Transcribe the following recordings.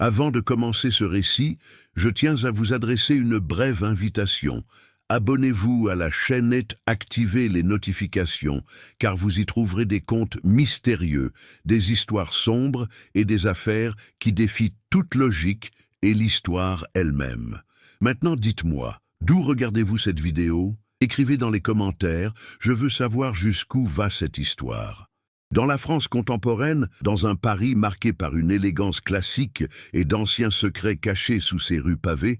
Avant de commencer ce récit, je tiens à vous adresser une brève invitation. Abonnez-vous à la chaîne et activez les notifications, car vous y trouverez des contes mystérieux, des histoires sombres et des affaires qui défient toute logique et l'histoire elle-même. Maintenant dites-moi, d'où regardez-vous cette vidéo? Écrivez dans les commentaires, je veux savoir jusqu'où va cette histoire. Dans la France contemporaine, dans un Paris marqué par une élégance classique et d'anciens secrets cachés sous ses rues pavées,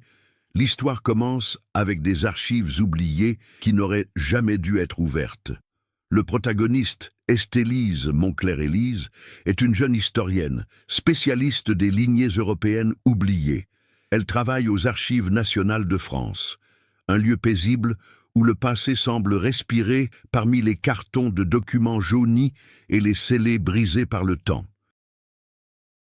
l'histoire commence avec des archives oubliées qui n'auraient jamais dû être ouvertes. Le protagoniste, Estélise Moncler-Élise, est une jeune historienne, spécialiste des lignées européennes oubliées. Elle travaille aux Archives nationales de France, un lieu paisible où le passé semble respirer parmi les cartons de documents jaunis et les scellés brisés par le temps.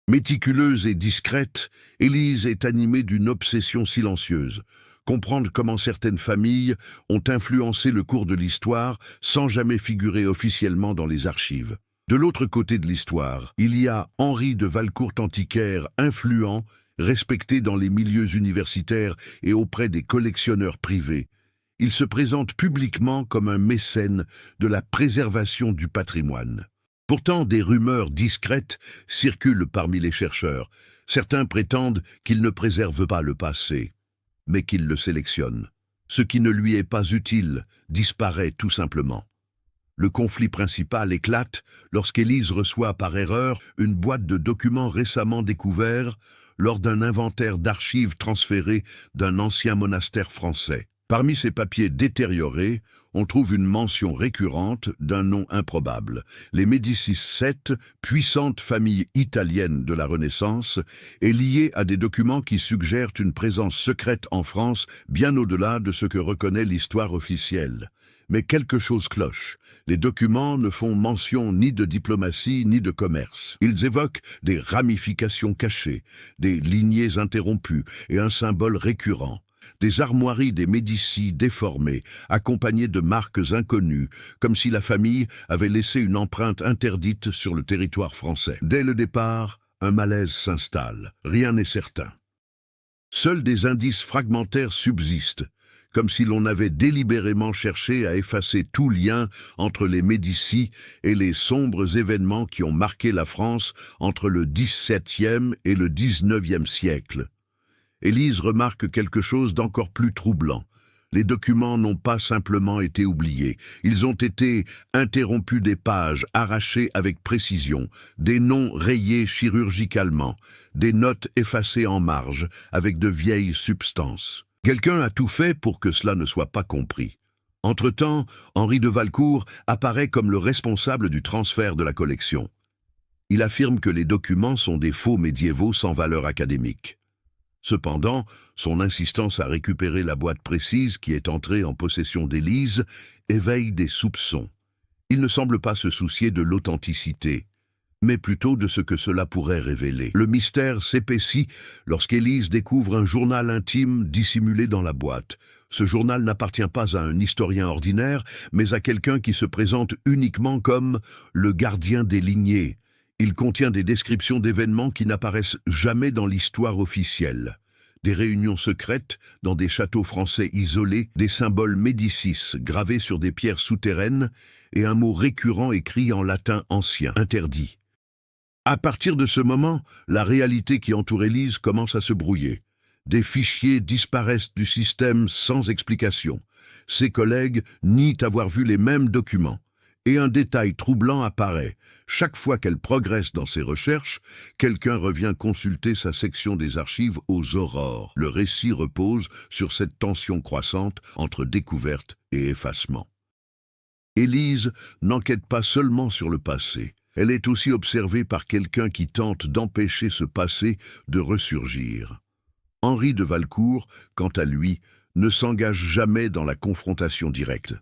Méticuleuse et discrète, Élise est animée d'une obsession silencieuse, comprendre comment certaines familles ont influencé le cours de l'histoire sans jamais figurer officiellement dans les archives. De l'autre côté de l'histoire, il y a Henri de Valcourt-Antiquaire, influent, respecté dans les milieux universitaires et auprès des collectionneurs privés. Il se présente publiquement comme un mécène de la préservation du patrimoine. Pourtant, des rumeurs discrètes circulent parmi les chercheurs. Certains prétendent qu'il ne préserve pas le passé, mais qu'il le sélectionne. Ce qui ne lui est pas utile disparaît tout simplement. Le conflit principal éclate lorsqu'Élise reçoit par erreur une boîte de documents récemment découverts lors d'un inventaire d'archives transféré d'un ancien monastère français. Parmi ces papiers détériorés, on trouve une mention récurrente d'un nom improbable. Les Médicis VII, puissante famille italienne de la Renaissance, est liée à des documents qui suggèrent une présence secrète en France bien au-delà de ce que reconnaît l'histoire officielle. Mais quelque chose cloche. Les documents ne font mention ni de diplomatie ni de commerce. Ils évoquent des ramifications cachées, des lignées interrompues et un symbole récurrent. Des armoiries des Médicis déformées, accompagnées de marques inconnues, comme si la famille avait laissé une empreinte interdite sur le territoire français. Dès le départ, un malaise s'installe. Rien n'est certain. Seuls des indices fragmentaires subsistent, comme si l'on avait délibérément cherché à effacer tout lien entre les Médicis et les sombres événements qui ont marqué la France entre le XVIIe et le XIXe siècle. Élise remarque quelque chose d'encore plus troublant. Les documents n'ont pas simplement été oubliés. Ils ont été interrompus des pages, arrachés avec précision, des noms rayés chirurgicalement, des notes effacées en marge, avec de vieilles substances. Quelqu'un a tout fait pour que cela ne soit pas compris. Entre-temps, Henri de Valcourt apparaît comme le responsable du transfert de la collection. Il affirme que les documents sont des faux médiévaux sans valeur académique. Cependant, son insistance à récupérer la boîte précise qui est entrée en possession d'Élise éveille des soupçons. Il ne semble pas se soucier de l'authenticité, mais plutôt de ce que cela pourrait révéler. Le mystère s'épaissit lorsqu'Élise découvre un journal intime dissimulé dans la boîte. Ce journal n'appartient pas à un historien ordinaire, mais à quelqu'un qui se présente uniquement comme le gardien des lignées. Il contient des descriptions d'événements qui n'apparaissent jamais dans l'histoire officielle. Des réunions secrètes dans des châteaux français isolés, des symboles Médicis gravés sur des pierres souterraines et un mot récurrent écrit en latin ancien, interdit. À partir de ce moment, la réalité qui entoure Élise commence à se brouiller. Des fichiers disparaissent du système sans explication. Ses collègues nient avoir vu les mêmes documents. Et un détail troublant apparaît. Chaque fois qu'elle progresse dans ses recherches, quelqu'un revient consulter sa section des archives aux aurores. Le récit repose sur cette tension croissante entre découverte et effacement. Élise n'enquête pas seulement sur le passé. Elle est aussi observée par quelqu'un qui tente d'empêcher ce passé de ressurgir. Henri de Valcourt, quant à lui, ne s'engage jamais dans la confrontation directe.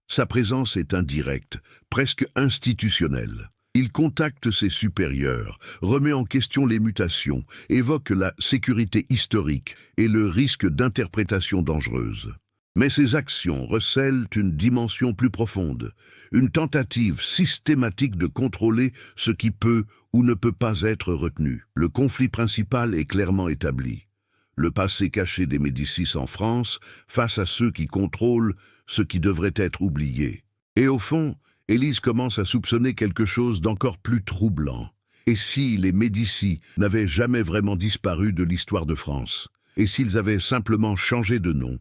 Sa présence est indirecte, presque institutionnelle. Il contacte ses supérieurs, remet en question les mutations, évoque la sécurité historique et le risque d'interprétation dangereuse. Mais ces actions recèlent une dimension plus profonde, une tentative systématique de contrôler ce qui peut ou ne peut pas être retenu. Le conflit principal est clairement établi. Le passé caché des Médicis en France face à ceux qui contrôlent ce qui devrait être oublié. Et au fond, Élise commence à soupçonner quelque chose d'encore plus troublant. Et si les Médicis n'avaient jamais vraiment disparu de l'histoire de France? Et s'ils avaient simplement changé de nom?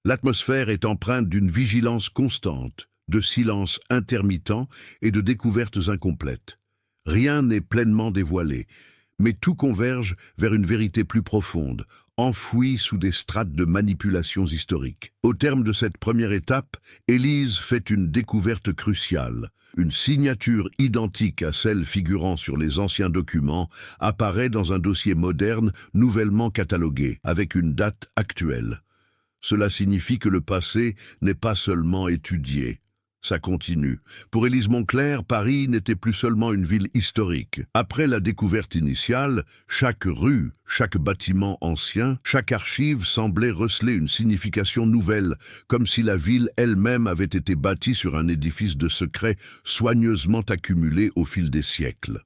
L'atmosphère est empreinte d'une vigilance constante, de silence intermittent et de découvertes incomplètes. Rien n'est pleinement dévoilé, mais tout converge vers une vérité plus profonde, enfouie sous des strates de manipulations historiques. Au terme de cette première étape, Élise fait une découverte cruciale. Une signature identique à celle figurant sur les anciens documents apparaît dans un dossier moderne nouvellement catalogué, avec une date actuelle. Cela signifie que le passé n'est pas seulement étudié. Ça continue. Pour Élise Moncler, Paris n'était plus seulement une ville historique. Après la découverte initiale, chaque rue, chaque bâtiment ancien, chaque archive semblait receler une signification nouvelle, comme si la ville elle-même avait été bâtie sur un édifice de secrets soigneusement accumulé au fil des siècles.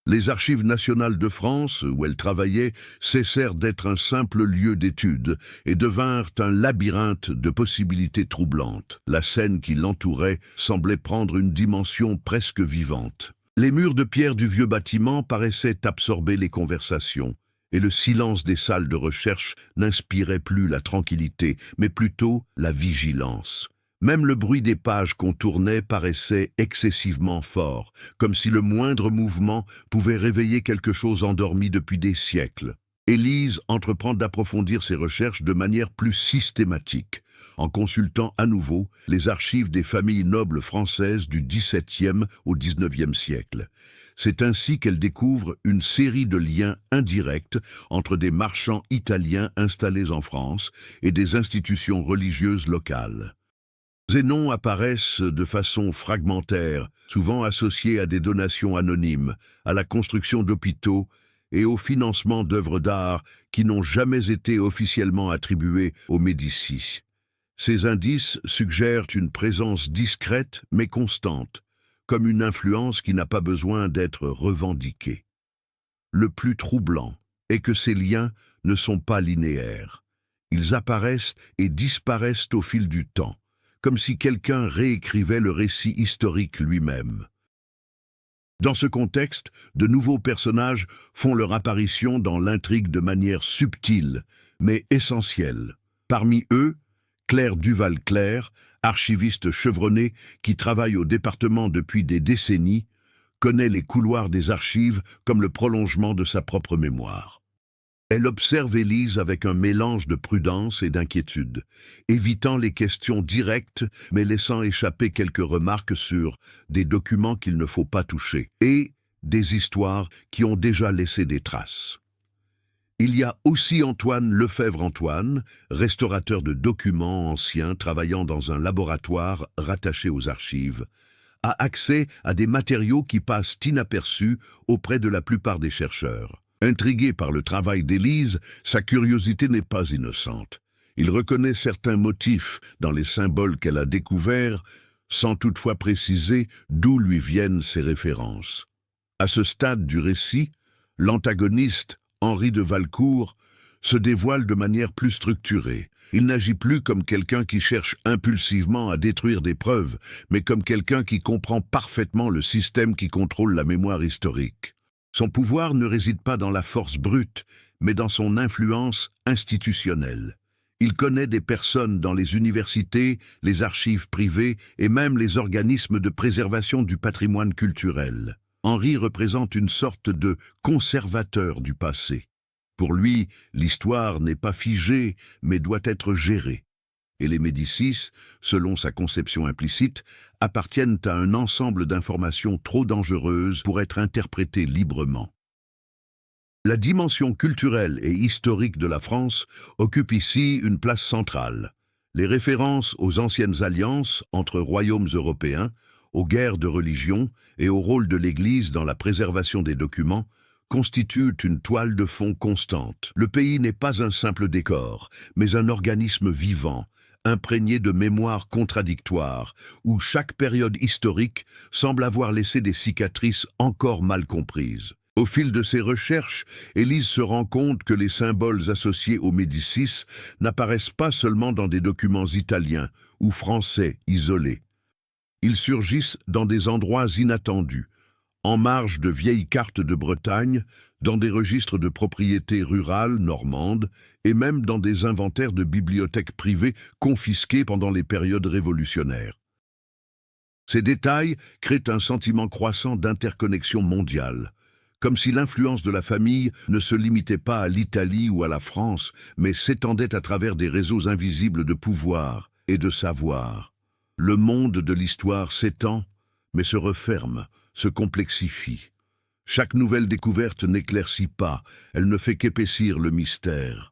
Les Archives nationales de France, où elle travaillait, cessèrent d'être un simple lieu d'étude et devinrent un labyrinthe de possibilités troublantes. La scène qui l'entourait semblait prendre une dimension presque vivante. Les murs de pierre du vieux bâtiment paraissaient absorber les conversations, et le silence des salles de recherche n'inspirait plus la tranquillité, mais plutôt la vigilance. Même le bruit des pages qu'on tournait paraissait excessivement fort, comme si le moindre mouvement pouvait réveiller quelque chose endormi depuis des siècles. Élise entreprend d'approfondir ses recherches de manière plus systématique, en consultant à nouveau les archives des familles nobles françaises du XVIIe au XIXe siècle. C'est ainsi qu'elle découvre une série de liens indirects entre des marchands italiens installés en France et des institutions religieuses locales. Ces noms apparaissent de façon fragmentaire, souvent associés à des donations anonymes, à la construction d'hôpitaux et au financement d'œuvres d'art qui n'ont jamais été officiellement attribuées aux Médicis. Ces indices suggèrent une présence discrète mais constante, comme une influence qui n'a pas besoin d'être revendiquée. Le plus troublant est que ces liens ne sont pas linéaires. Ils apparaissent et disparaissent au fil du temps, comme si quelqu'un réécrivait le récit historique lui-même. Dans ce contexte, de nouveaux personnages font leur apparition dans l'intrigue de manière subtile, mais essentielle. Parmi eux, Claire Duval-Clerc, archiviste chevronnée qui travaille au département depuis des décennies, connaît les couloirs des archives comme le prolongement de sa propre mémoire. Elle observe Élise avec un mélange de prudence et d'inquiétude, évitant les questions directes mais laissant échapper quelques remarques sur des documents qu'il ne faut pas toucher et des histoires qui ont déjà laissé des traces. Il y a aussi Antoine Lefebvre-Antoine, restaurateur de documents anciens travaillant dans un laboratoire rattaché aux archives, a accès à des matériaux qui passent inaperçus auprès de la plupart des chercheurs. Intrigué par le travail d'Élise, sa curiosité n'est pas innocente. Il reconnaît certains motifs dans les symboles qu'elle a découverts, sans toutefois préciser d'où lui viennent ces références. À ce stade du récit, l'antagoniste, Henri de Valcourt, se dévoile de manière plus structurée. Il n'agit plus comme quelqu'un qui cherche impulsivement à détruire des preuves, mais comme quelqu'un qui comprend parfaitement le système qui contrôle la mémoire historique. Son pouvoir ne réside pas dans la force brute, mais dans son influence institutionnelle. Il connaît des personnes dans les universités, les archives privées et même les organismes de préservation du patrimoine culturel. Henri représente une sorte de conservateur du passé. Pour lui, l'histoire n'est pas figée, mais doit être gérée. Et les Médicis, selon sa conception implicite, appartiennent à un ensemble d'informations trop dangereuses pour être interprétées librement. La dimension culturelle et historique de la France occupe ici une place centrale. Les références aux anciennes alliances entre royaumes européens, aux guerres de religion et au rôle de l'Église dans la préservation des documents constituent une toile de fond constante. Le pays n'est pas un simple décor, mais un organisme vivant, imprégné de mémoires contradictoires, où chaque période historique semble avoir laissé des cicatrices encore mal comprises. Au fil de ses recherches, Élise se rend compte que les symboles associés aux Médicis n'apparaissent pas seulement dans des documents italiens ou français isolés. Ils surgissent dans des endroits inattendus, en marge de vieilles cartes de Bretagne, dans des registres de propriétés rurales normandes et même dans des inventaires de bibliothèques privées confisquées pendant les périodes révolutionnaires. Ces détails créent un sentiment croissant d'interconnexion mondiale, comme si l'influence de la famille ne se limitait pas à l'Italie ou à la France, mais s'étendait à travers des réseaux invisibles de pouvoir et de savoir. Le monde de l'histoire s'étend, mais se referme, se complexifie. Chaque nouvelle découverte n'éclaircit pas, elle ne fait qu'épaissir le mystère.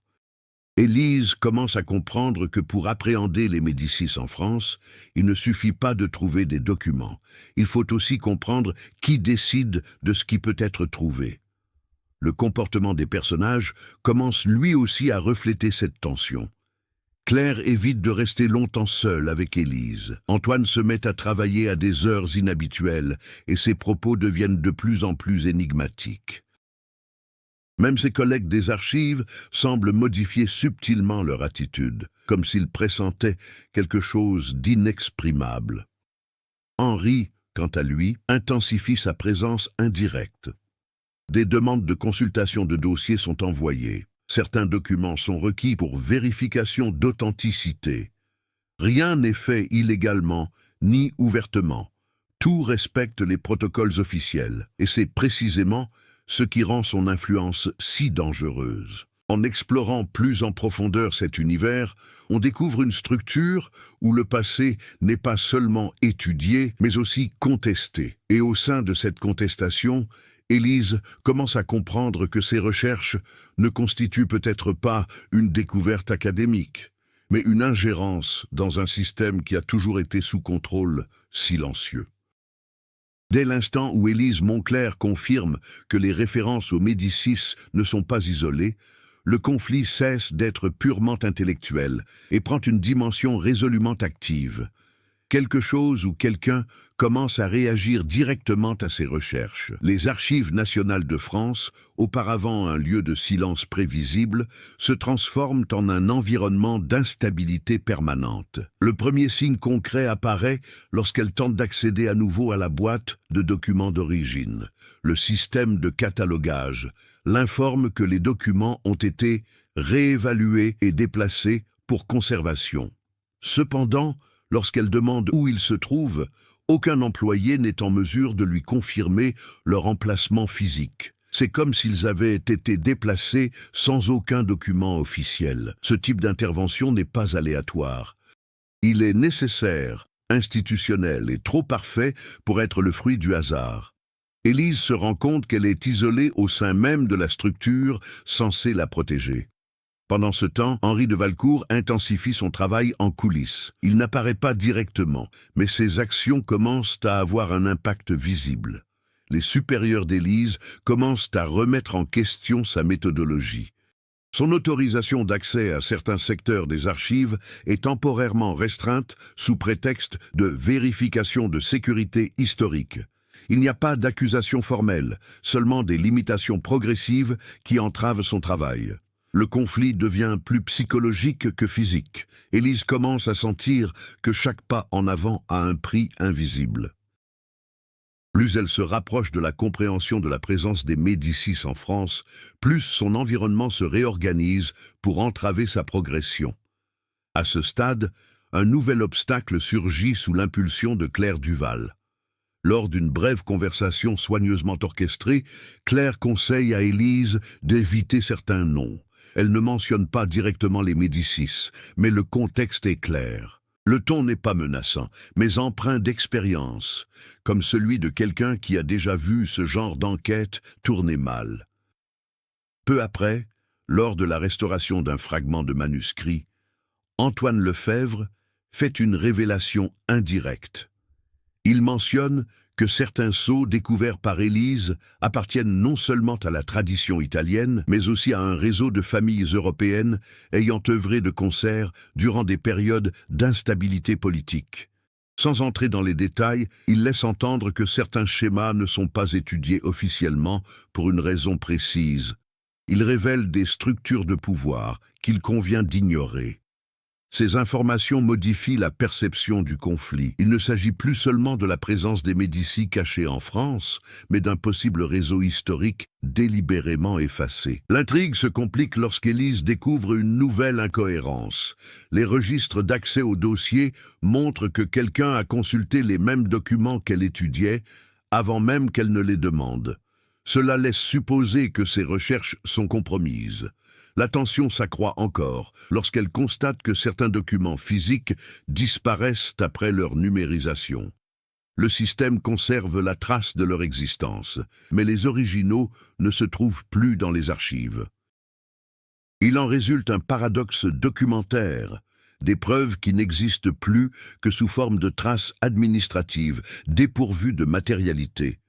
Élise commence à comprendre que pour appréhender les Médicis en France, il ne suffit pas de trouver des documents. Il faut aussi comprendre qui décide de ce qui peut être trouvé. Le comportement des personnages commence lui aussi à refléter cette tension. Claire évite de rester longtemps seule avec Élise. Antoine se met à travailler à des heures inhabituelles et ses propos deviennent de plus en plus énigmatiques. Même ses collègues des archives semblent modifier subtilement leur attitude, comme s'ils pressentaient quelque chose d'inexprimable. Henri, quant à lui, intensifie sa présence indirecte. Des demandes de consultation de dossiers sont envoyées. Certains documents sont requis pour vérification d'authenticité. Rien n'est fait illégalement ni ouvertement. Tout respecte les protocoles officiels, et c'est précisément ce qui rend son influence si dangereuse. En explorant plus en profondeur cet univers, on découvre une structure où le passé n'est pas seulement étudié, mais aussi contesté. Et au sein de cette contestation, Élise commence à comprendre que ses recherches ne constituent peut-être pas une découverte académique, mais une ingérence dans un système qui a toujours été sous contrôle silencieux. Dès l'instant où Élise Moncler confirme que les références aux Médicis ne sont pas isolées, le conflit cesse d'être purement intellectuel et prend une dimension résolument active. Quelque chose ou quelqu'un commence à réagir directement à ses recherches. Les Archives nationales de France, auparavant un lieu de silence prévisible, se transforment en un environnement d'instabilité permanente. Le premier signe concret apparaît lorsqu'elle tente d'accéder à nouveau à la boîte de documents d'origine. Le système de catalogage l'informe que les documents ont été réévalués et déplacés pour conservation. Cependant, lorsqu'elle demande où ils se trouvent, aucun employé n'est en mesure de lui confirmer leur emplacement physique. C'est comme s'ils avaient été déplacés sans aucun document officiel. Ce type d'intervention n'est pas aléatoire. Il est nécessaire, institutionnel et trop parfait pour être le fruit du hasard. Élise se rend compte qu'elle est isolée au sein même de la structure censée la protéger. Pendant ce temps, Henri de Valcourt intensifie son travail en coulisses. Il n'apparaît pas directement, mais ses actions commencent à avoir un impact visible. Les supérieurs d'Élise commencent à remettre en question sa méthodologie. Son autorisation d'accès à certains secteurs des archives est temporairement restreinte sous prétexte de vérification de sécurité historique. Il n'y a pas d'accusation formelle, seulement des limitations progressives qui entravent son travail. Le conflit devient plus psychologique que physique. Élise commence à sentir que chaque pas en avant a un prix invisible. Plus elle se rapproche de la compréhension de la présence des Médicis en France, plus son environnement se réorganise pour entraver sa progression. À ce stade, un nouvel obstacle surgit sous l'impulsion de Claire Duval. Lors d'une brève conversation soigneusement orchestrée, Claire conseille à Élise d'éviter certains noms. Elle ne mentionne pas directement les Médicis, mais le contexte est clair. Le ton n'est pas menaçant, mais empreint d'expérience, comme celui de quelqu'un qui a déjà vu ce genre d'enquête tourner mal. Peu après, lors de la restauration d'un fragment de manuscrit, Antoine Lefebvre fait une révélation indirecte. Il mentionne que certains sceaux découverts par Élise appartiennent non seulement à la tradition italienne, mais aussi à un réseau de familles européennes ayant œuvré de concert durant des périodes d'instabilité politique. Sans entrer dans les détails, il laisse entendre que certains schémas ne sont pas étudiés officiellement pour une raison précise. Il révèle des structures de pouvoir qu'il convient d'ignorer. Ces informations modifient la perception du conflit. Il ne s'agit plus seulement de la présence des Médicis cachés en France, mais d'un possible réseau historique délibérément effacé. L'intrigue se complique lorsqu'Élise découvre une nouvelle incohérence. Les registres d'accès au dossier montrent que quelqu'un a consulté les mêmes documents qu'elle étudiait avant même qu'elle ne les demande. Cela laisse supposer que ses recherches sont compromises. La tension s'accroît encore lorsqu'elle constate que certains documents physiques disparaissent après leur numérisation. Le système conserve la trace de leur existence, mais les originaux ne se trouvent plus dans les archives. Il en résulte un paradoxe documentaire, des preuves qui n'existent plus que sous forme de traces administratives, dépourvues de matérialité.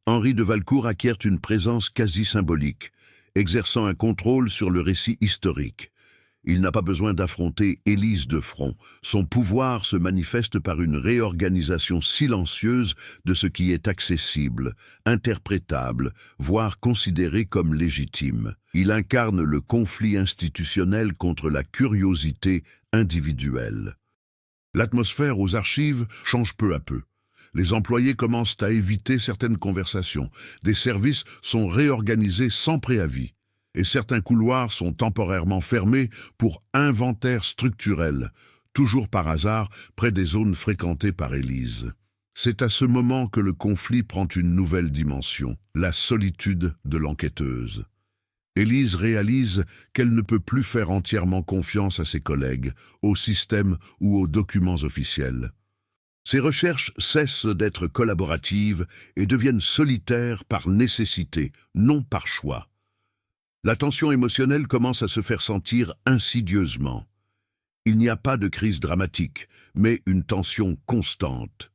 Henri de Valcourt acquiert une présence quasi symbolique, exerçant un contrôle sur le récit historique. Il n'a pas besoin d'affronter Élise de front. Son pouvoir se manifeste par une réorganisation silencieuse de ce qui est accessible, interprétable, voire considéré comme légitime. Il incarne le conflit institutionnel contre la curiosité individuelle. L'atmosphère aux archives change peu à peu. Les employés commencent à éviter certaines conversations. Des services sont réorganisés sans préavis. Et certains couloirs sont temporairement fermés pour inventaire structurel, toujours par hasard près des zones fréquentées par Élise. C'est à ce moment que le conflit prend une nouvelle dimension, la solitude de l'enquêteuse. Élise réalise qu'elle ne peut plus faire entièrement confiance à ses collègues, au système ou aux documents officiels. Ses recherches cessent d'être collaboratives et deviennent solitaires par nécessité, non par choix. La tension émotionnelle commence à se faire sentir insidieusement. Il n'y a pas de crise dramatique, mais une tension constante.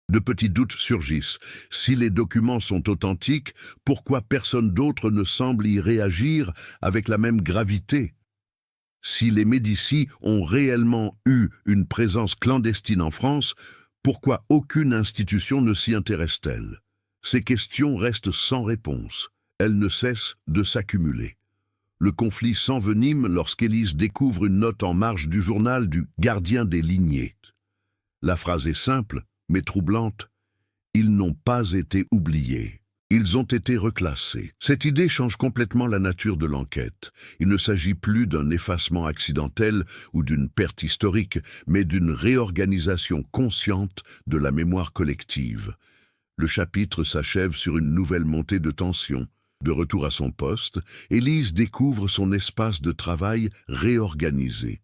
De petits doutes surgissent. Si les documents sont authentiques, pourquoi personne d'autre ne semble y réagir avec la même gravité ? Si les Médicis ont réellement eu une présence clandestine en France, pourquoi aucune institution ne s'y intéresse-t-elle? Ces questions restent sans réponse. Elles ne cessent de s'accumuler. Le conflit s'envenime lorsqu'Élise découvre une note en marge du journal du gardien des lignées. La phrase est simple, mais troublante. Ils n'ont pas été oubliés. Ils ont été reclassés. Cette idée change complètement la nature de l'enquête. Il ne s'agit plus d'un effacement accidentel ou d'une perte historique, mais d'une réorganisation consciente de la mémoire collective. Le chapitre s'achève sur une nouvelle montée de tension. De retour à son poste, Élise découvre son espace de travail réorganisé.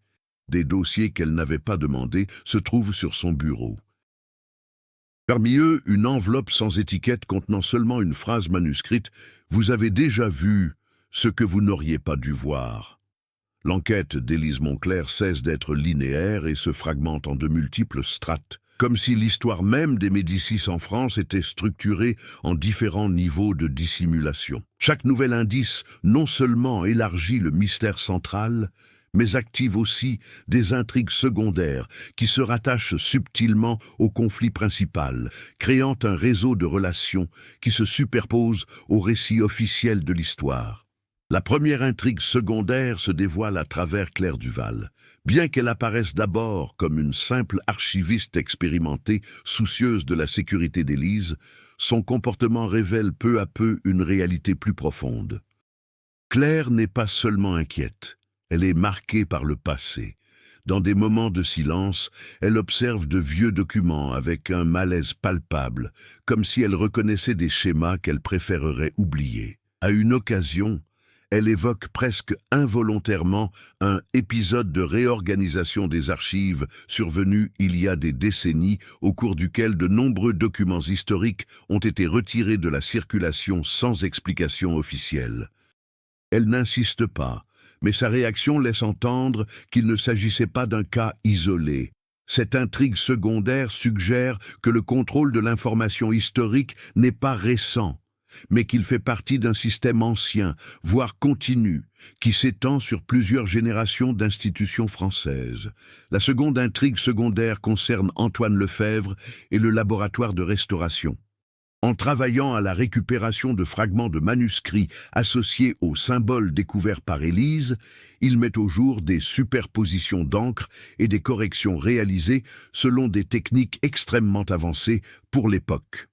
Des dossiers qu'elle n'avait pas demandés se trouvent sur son bureau. Parmi eux, une enveloppe sans étiquette contenant seulement une phrase manuscrite « Vous avez déjà vu ce que vous n'auriez pas dû voir ». L'enquête d'Élise Moncler cesse d'être linéaire et se fragmente en de multiples strates, comme si l'histoire même des Médicis en France était structurée en différents niveaux de dissimulation. Chaque nouvel indice non seulement élargit le mystère central, mais active aussi des intrigues secondaires qui se rattachent subtilement au conflit principal, créant un réseau de relations qui se superpose au récit officiel de l'histoire. La première intrigue secondaire se dévoile à travers Claire Duval. Bien qu'elle apparaisse d'abord comme une simple archiviste expérimentée, soucieuse de la sécurité d'Élise, son comportement révèle peu à peu une réalité plus profonde. Claire n'est pas seulement inquiète. Elle est marquée par le passé. Dans des moments de silence, elle observe de vieux documents avec un malaise palpable, comme si elle reconnaissait des schémas qu'elle préférerait oublier. À une occasion, elle évoque presque involontairement un épisode de réorganisation des archives survenu il y a des décennies, au cours duquel de nombreux documents historiques ont été retirés de la circulation sans explication officielle. Elle n'insiste pas, mais sa réaction laisse entendre qu'il ne s'agissait pas d'un cas isolé. Cette intrigue secondaire suggère que le contrôle de l'information historique n'est pas récent, mais qu'il fait partie d'un système ancien, voire continu, qui s'étend sur plusieurs générations d'institutions françaises. La seconde intrigue secondaire concerne Antoine Lefèvre et le laboratoire de restauration. En travaillant à la récupération de fragments de manuscrits associés aux symboles découverts par Élise, il met au jour des superpositions d'encre et des corrections réalisées selon des techniques extrêmement avancées pour l'époque.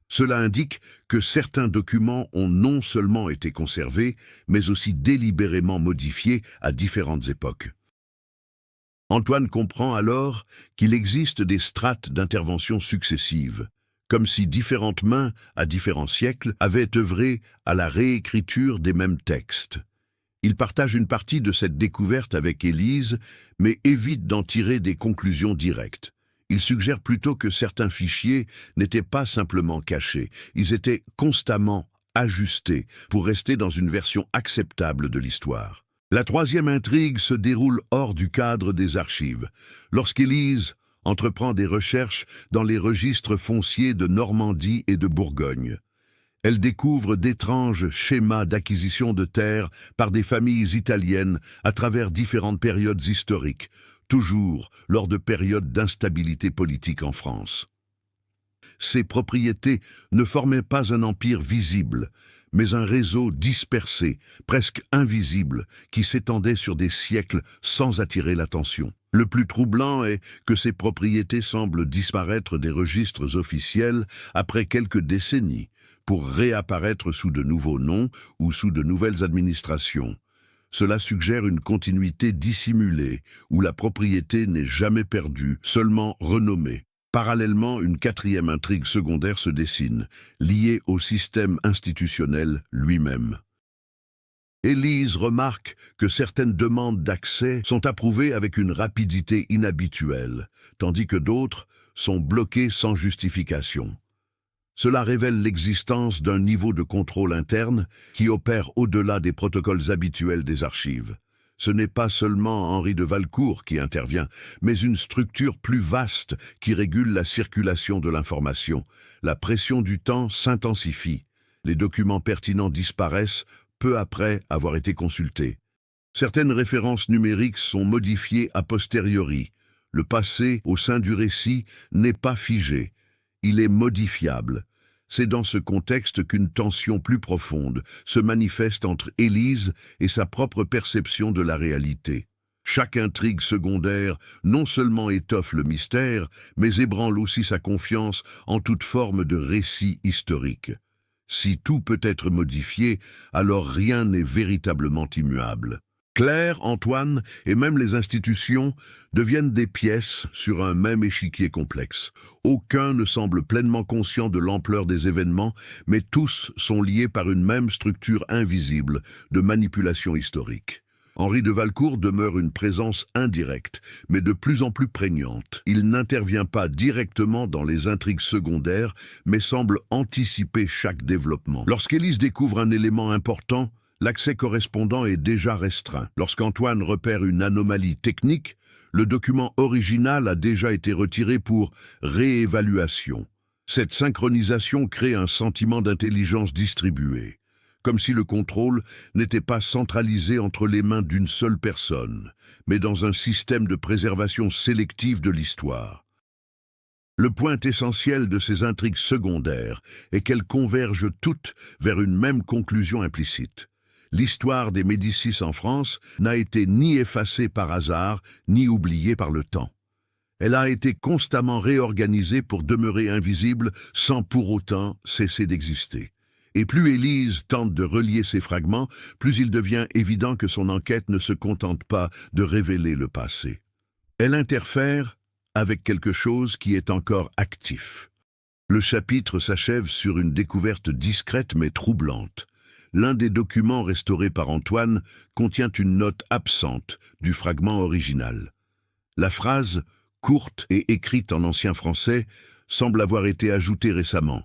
Cela indique que certains documents ont non seulement été conservés, mais aussi délibérément modifiés à différentes époques. Antoine comprend alors qu'il existe des strates d'intervention successives, comme si différentes mains, à différents siècles, avaient œuvré à la réécriture des mêmes textes. Il partage une partie de cette découverte avec Élise, mais évite d'en tirer des conclusions directes. Il suggère plutôt que certains fichiers n'étaient pas simplement cachés, ils étaient constamment ajustés pour rester dans une version acceptable de l'histoire. La troisième intrigue se déroule hors du cadre des archives, lorsqu'Élise entreprend des recherches dans les registres fonciers de Normandie et de Bourgogne. Elle découvre d'étranges schémas d'acquisition de terres par des familles italiennes à travers différentes périodes historiques, toujours lors de périodes d'instabilité politique en France. Ces propriétés ne formaient pas un empire visible, mais un réseau dispersé, presque invisible, qui s'étendait sur des siècles sans attirer l'attention. Le plus troublant est que ces propriétés semblent disparaître des registres officiels après quelques décennies, pour réapparaître sous de nouveaux noms ou sous de nouvelles administrations. Cela suggère une continuité dissimulée, où la propriété n'est jamais perdue, seulement renommée. Parallèlement, une quatrième intrigue secondaire se dessine, liée au système institutionnel lui-même. Élise remarque que certaines demandes d'accès sont approuvées avec une rapidité inhabituelle, tandis que d'autres sont bloquées sans justification. Cela révèle l'existence d'un niveau de contrôle interne qui opère au-delà des protocoles habituels des archives. Ce n'est pas seulement Henri de Valcourt qui intervient, mais une structure plus vaste qui régule la circulation de l'information. La pression du temps s'intensifie. Les documents pertinents disparaissent peu après avoir été consultés. Certaines références numériques sont modifiées a posteriori. Le passé, au sein du récit, n'est pas figé. Il est modifiable. C'est dans ce contexte qu'une tension plus profonde se manifeste entre Élise et sa propre perception de la réalité. Chaque intrigue secondaire non seulement étoffe le mystère, mais ébranle aussi sa confiance en toute forme de récit historique. Si tout peut être modifié, alors rien n'est véritablement immuable. Claire, Antoine et même les institutions deviennent des pièces sur un même échiquier complexe. Aucun ne semble pleinement conscient de l'ampleur des événements, mais tous sont liés par une même structure invisible de manipulation historique. Henri de Valcourt demeure une présence indirecte, mais de plus en plus prégnante. Il n'intervient pas directement dans les intrigues secondaires, mais semble anticiper chaque développement. Lorsqu'Élise découvre un élément important, l'accès correspondant est déjà restreint. Lorsqu'Antoine repère une anomalie technique, le document original a déjà été retiré pour réévaluation. Cette synchronisation crée un sentiment d'intelligence distribuée, comme si le contrôle n'était pas centralisé entre les mains d'une seule personne, mais dans un système de préservation sélective de l'histoire. Le point essentiel de ces intrigues secondaires est qu'elles convergent toutes vers une même conclusion implicite. L'histoire des Médicis en France n'a été ni effacée par hasard, ni oubliée par le temps. Elle a été constamment réorganisée pour demeurer invisible sans pour autant cesser d'exister. Et plus Élise tente de relier ces fragments, plus il devient évident que son enquête ne se contente pas de révéler le passé. Elle interfère avec quelque chose qui est encore actif. Le chapitre s'achève sur une découverte discrète mais troublante. L'un des documents restaurés par Antoine contient une note absente du fragment original. La phrase, courte et écrite en ancien français, semble avoir été ajoutée récemment,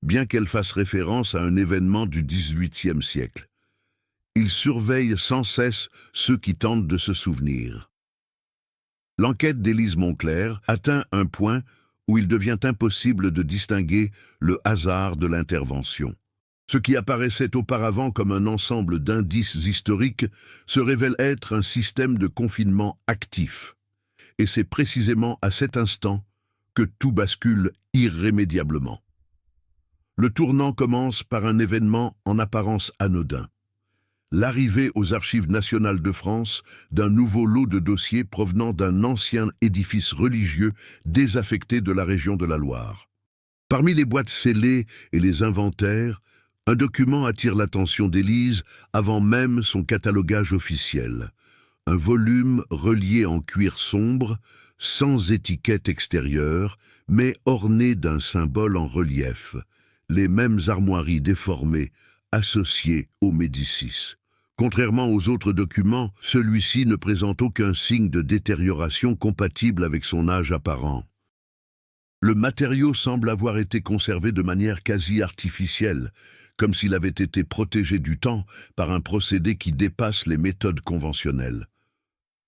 bien qu'elle fasse référence à un événement du XVIIIe siècle. Il surveille sans cesse ceux qui tentent de se souvenir. L'enquête d'Élise Moncler atteint un point où il devient impossible de distinguer le hasard de l'intervention. Ce qui apparaissait auparavant comme un ensemble d'indices historiques se révèle être un système de confinement actif. Et c'est précisément à cet instant que tout bascule irrémédiablement. Le tournant commence par un événement en apparence anodin. L'arrivée aux Archives nationales de France d'un nouveau lot de dossiers provenant d'un ancien édifice religieux désaffecté de la région de la Loire. Parmi les boîtes scellées et les inventaires, un document attire l'attention d'Élise avant même son catalogage officiel. Un volume relié en cuir sombre, sans étiquette extérieure, mais orné d'un symbole en relief, les mêmes armoiries déformées associées aux Médicis. Contrairement aux autres documents, celui-ci ne présente aucun signe de détérioration compatible avec son âge apparent. Le matériau semble avoir été conservé de manière quasi artificielle, comme s'il avait été protégé du temps par un procédé qui dépasse les méthodes conventionnelles.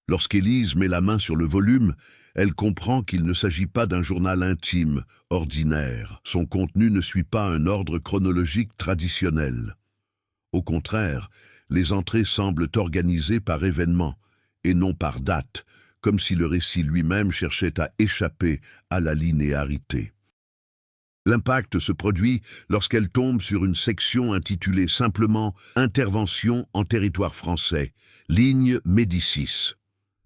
Lorsqu'Élise met la main sur le volume, elle comprend qu'il ne s'agit pas d'un journal intime, ordinaire. Son contenu ne suit pas un ordre chronologique traditionnel. Au contraire, les entrées semblent organisées par événement et non par date, comme si le récit lui-même cherchait à échapper à la linéarité. L'impact se produit lorsqu'elle tombe sur une section intitulée simplement « Intervention en territoire français », ligne Médicis.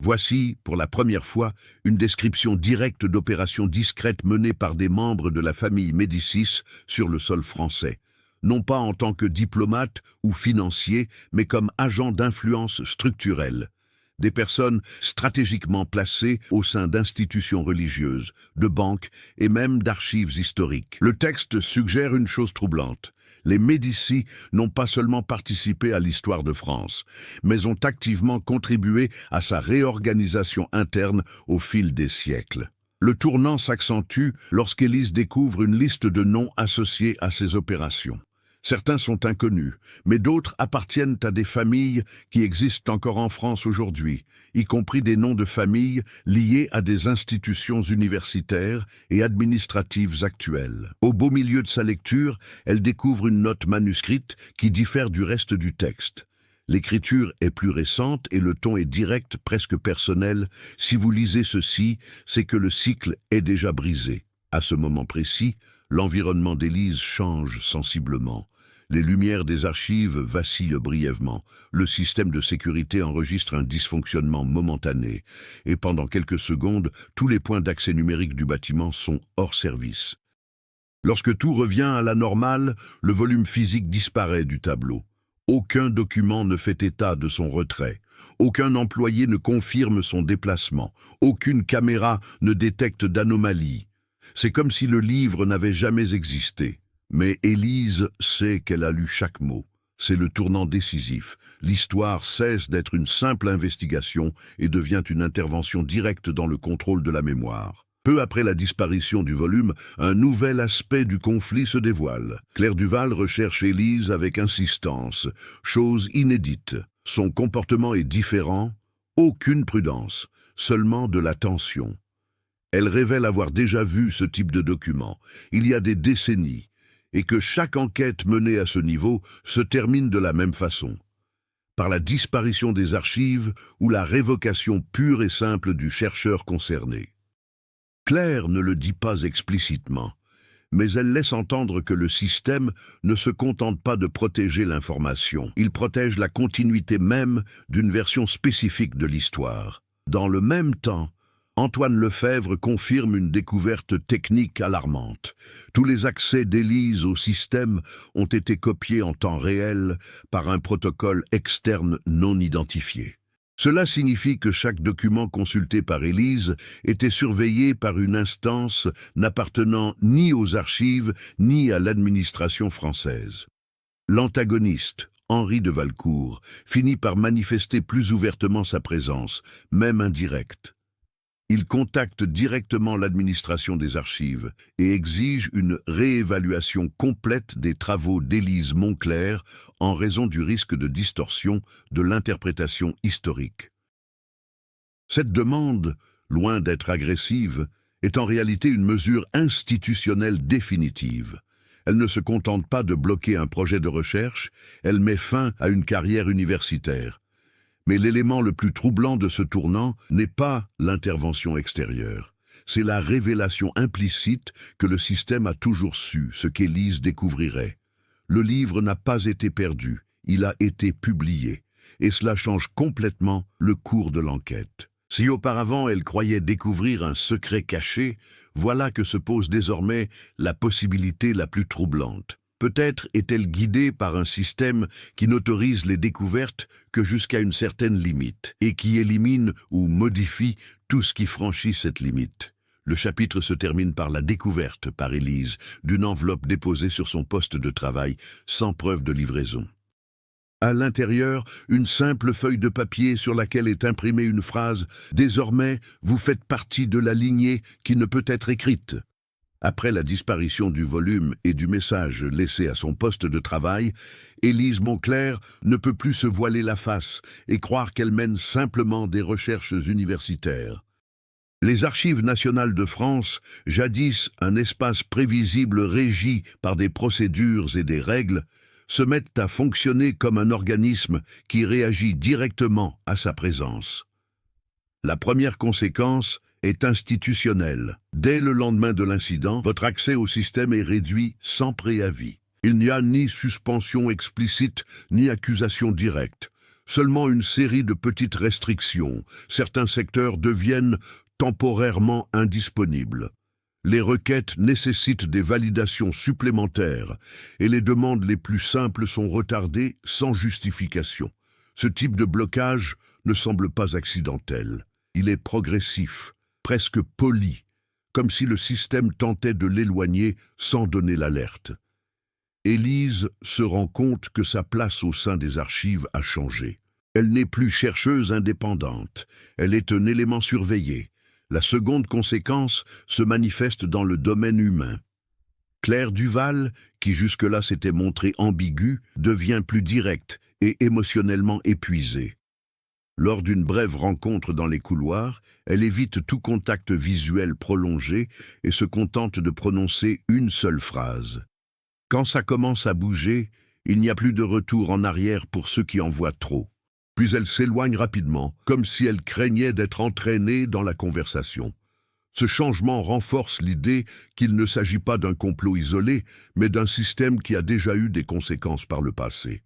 Voici, pour la première fois, une description directe d'opérations discrètes menées par des membres de la famille Médicis sur le sol français, non pas en tant que diplomates ou financiers, mais comme agents d'influence structurelle. Des personnes stratégiquement placées au sein d'institutions religieuses, de banques et même d'archives historiques. Le texte suggère une chose troublante. Les Médicis n'ont pas seulement participé à l'histoire de France, mais ont activement contribué à sa réorganisation interne au fil des siècles. Le tournant s'accentue lorsqu'Élise découvre une liste de noms associés à ces opérations. Certains sont inconnus, mais d'autres appartiennent à des familles qui existent encore en France aujourd'hui, y compris des noms de familles liés à des institutions universitaires et administratives actuelles. Au beau milieu de sa lecture, elle découvre une note manuscrite qui diffère du reste du texte. L'écriture est plus récente et le ton est direct, presque personnel. Si vous lisez ceci, c'est que le cycle est déjà brisé. À ce moment précis, l'environnement d'Élise change sensiblement. Les lumières des archives vacillent brièvement. Le système de sécurité enregistre un dysfonctionnement momentané. Et pendant quelques secondes, tous les points d'accès numérique du bâtiment sont hors service. Lorsque tout revient à la normale, le volume physique disparaît du tableau. Aucun document ne fait état de son retrait. Aucun employé ne confirme son déplacement. Aucune caméra ne détecte d'anomalie. C'est comme si le livre n'avait jamais existé. Mais Élise sait qu'elle a lu chaque mot. C'est le tournant décisif. L'histoire cesse d'être une simple investigation et devient une intervention directe dans le contrôle de la mémoire. Peu après la disparition du volume, un nouvel aspect du conflit se dévoile. Claire Duval recherche Élise avec insistance, chose inédite. Son comportement est différent, aucune prudence, seulement de la tension. Elle révèle avoir déjà vu ce type de document, il y a des décennies, et que chaque enquête menée à ce niveau se termine de la même façon, par la disparition des archives ou la révocation pure et simple du chercheur concerné. Claire ne le dit pas explicitement, mais elle laisse entendre que le système ne se contente pas de protéger l'information. Il protège la continuité même d'une version spécifique de l'histoire. Dans le même temps, Antoine Lefebvre confirme une découverte technique alarmante. Tous les accès d'Élise au système ont été copiés en temps réel par un protocole externe non identifié. Cela signifie que chaque document consulté par Élise était surveillé par une instance n'appartenant ni aux archives ni à l'administration française. L'antagoniste, Henri de Valcourt, finit par manifester plus ouvertement sa présence, même indirecte. Il contacte directement l'administration des archives et exige une réévaluation complète des travaux d'Élise Moncler en raison du risque de distorsion de l'interprétation historique. Cette demande loin d'être agressive, est en réalité une mesure institutionnelle définitive. Elle ne se contente pas de bloquer un projet de recherche, elle met fin à une carrière universitaire. Mais l'élément le plus troublant de ce tournant n'est pas l'intervention extérieure. C'est la révélation implicite que le système a toujours su ce qu'Élise découvrirait. Le livre n'a pas été perdu, il a été publié, et cela change complètement le cours de l'enquête. Si auparavant elle croyait découvrir un secret caché, voilà que se pose désormais la possibilité la plus troublante. Peut-être est-elle guidée par un système qui n'autorise les découvertes que jusqu'à une certaine limite, et qui élimine ou modifie tout ce qui franchit cette limite. Le chapitre se termine par la découverte par Élise d'une enveloppe déposée sur son poste de travail sans preuve de livraison. À l'intérieur, une simple feuille de papier sur laquelle est imprimée une phrase « Désormais, vous faites partie de la lignée qui ne peut être écrite ». Après la disparition du volume et du message laissé à son poste de travail, Élise Moncler ne peut plus se voiler la face et croire qu'elle mène simplement des recherches universitaires. Les Archives nationales de France, jadis un espace prévisible régi par des procédures et des règles, se mettent à fonctionner comme un organisme qui réagit directement à sa présence. La première conséquence est institutionnelle. Dès le lendemain de l'incident, votre accès au système est réduit sans préavis. Il n'y a ni suspension explicite, ni accusation directe. Seulement une série de petites restrictions. Certains secteurs deviennent temporairement indisponibles. Les requêtes nécessitent des validations supplémentaires et les demandes les plus simples sont retardées sans justification. Ce type de blocage ne semble pas accidentel. Il est progressif, presque poli, comme si le système tentait de l'éloigner sans donner l'alerte. Élise se rend compte que sa place au sein des archives a changé. Elle n'est plus chercheuse indépendante, elle est un élément surveillé. La seconde conséquence se manifeste dans le domaine humain. Claire Duval, qui jusque-là s'était montrée ambiguë, devient plus directe et émotionnellement épuisée. Lors d'une brève rencontre dans les couloirs, elle évite tout contact visuel prolongé et se contente de prononcer une seule phrase. Quand ça commence à bouger, il n'y a plus de retour en arrière pour ceux qui en voient trop. Puis elle s'éloigne rapidement, comme si elle craignait d'être entraînée dans la conversation. Ce changement renforce l'idée qu'il ne s'agit pas d'un complot isolé, mais d'un système qui a déjà eu des conséquences par le passé.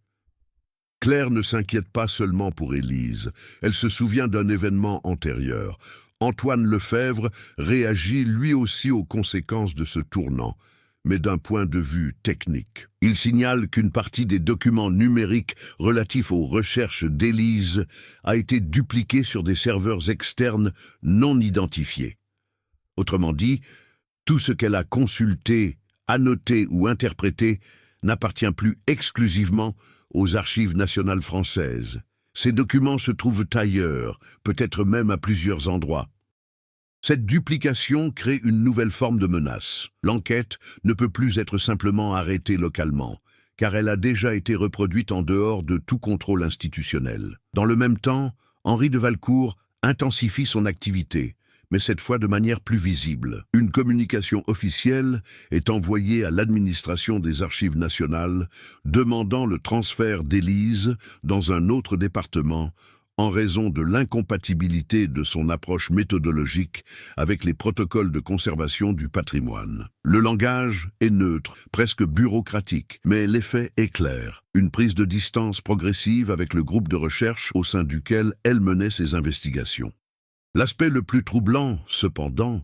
Claire ne s'inquiète pas seulement pour Élise, elle se souvient d'un événement antérieur. Antoine Lefebvre réagit lui aussi aux conséquences de ce tournant, mais d'un point de vue technique. Il signale qu'une partie des documents numériques relatifs aux recherches d'Élise a été dupliquée sur des serveurs externes non identifiés. Autrement dit, tout ce qu'elle a consulté, annoté ou interprété n'appartient plus exclusivement aux Archives nationales françaises. Ces documents se trouvent ailleurs, peut-être même à plusieurs endroits. Cette duplication crée une nouvelle forme de menace. L'enquête ne peut plus être simplement arrêtée localement, car elle a déjà été reproduite en dehors de tout contrôle institutionnel. Dans le même temps, Henri de Valcourt intensifie son activité, mais cette fois de manière plus visible. Une communication officielle est envoyée à l'administration des Archives nationales, demandant le transfert d'Élise dans un autre département, en raison de l'incompatibilité de son approche méthodologique avec les protocoles de conservation du patrimoine. Le langage est neutre, presque bureaucratique, mais l'effet est clair. Une prise de distance progressive avec le groupe de recherche au sein duquel elle menait ses investigations. L'aspect le plus troublant, cependant,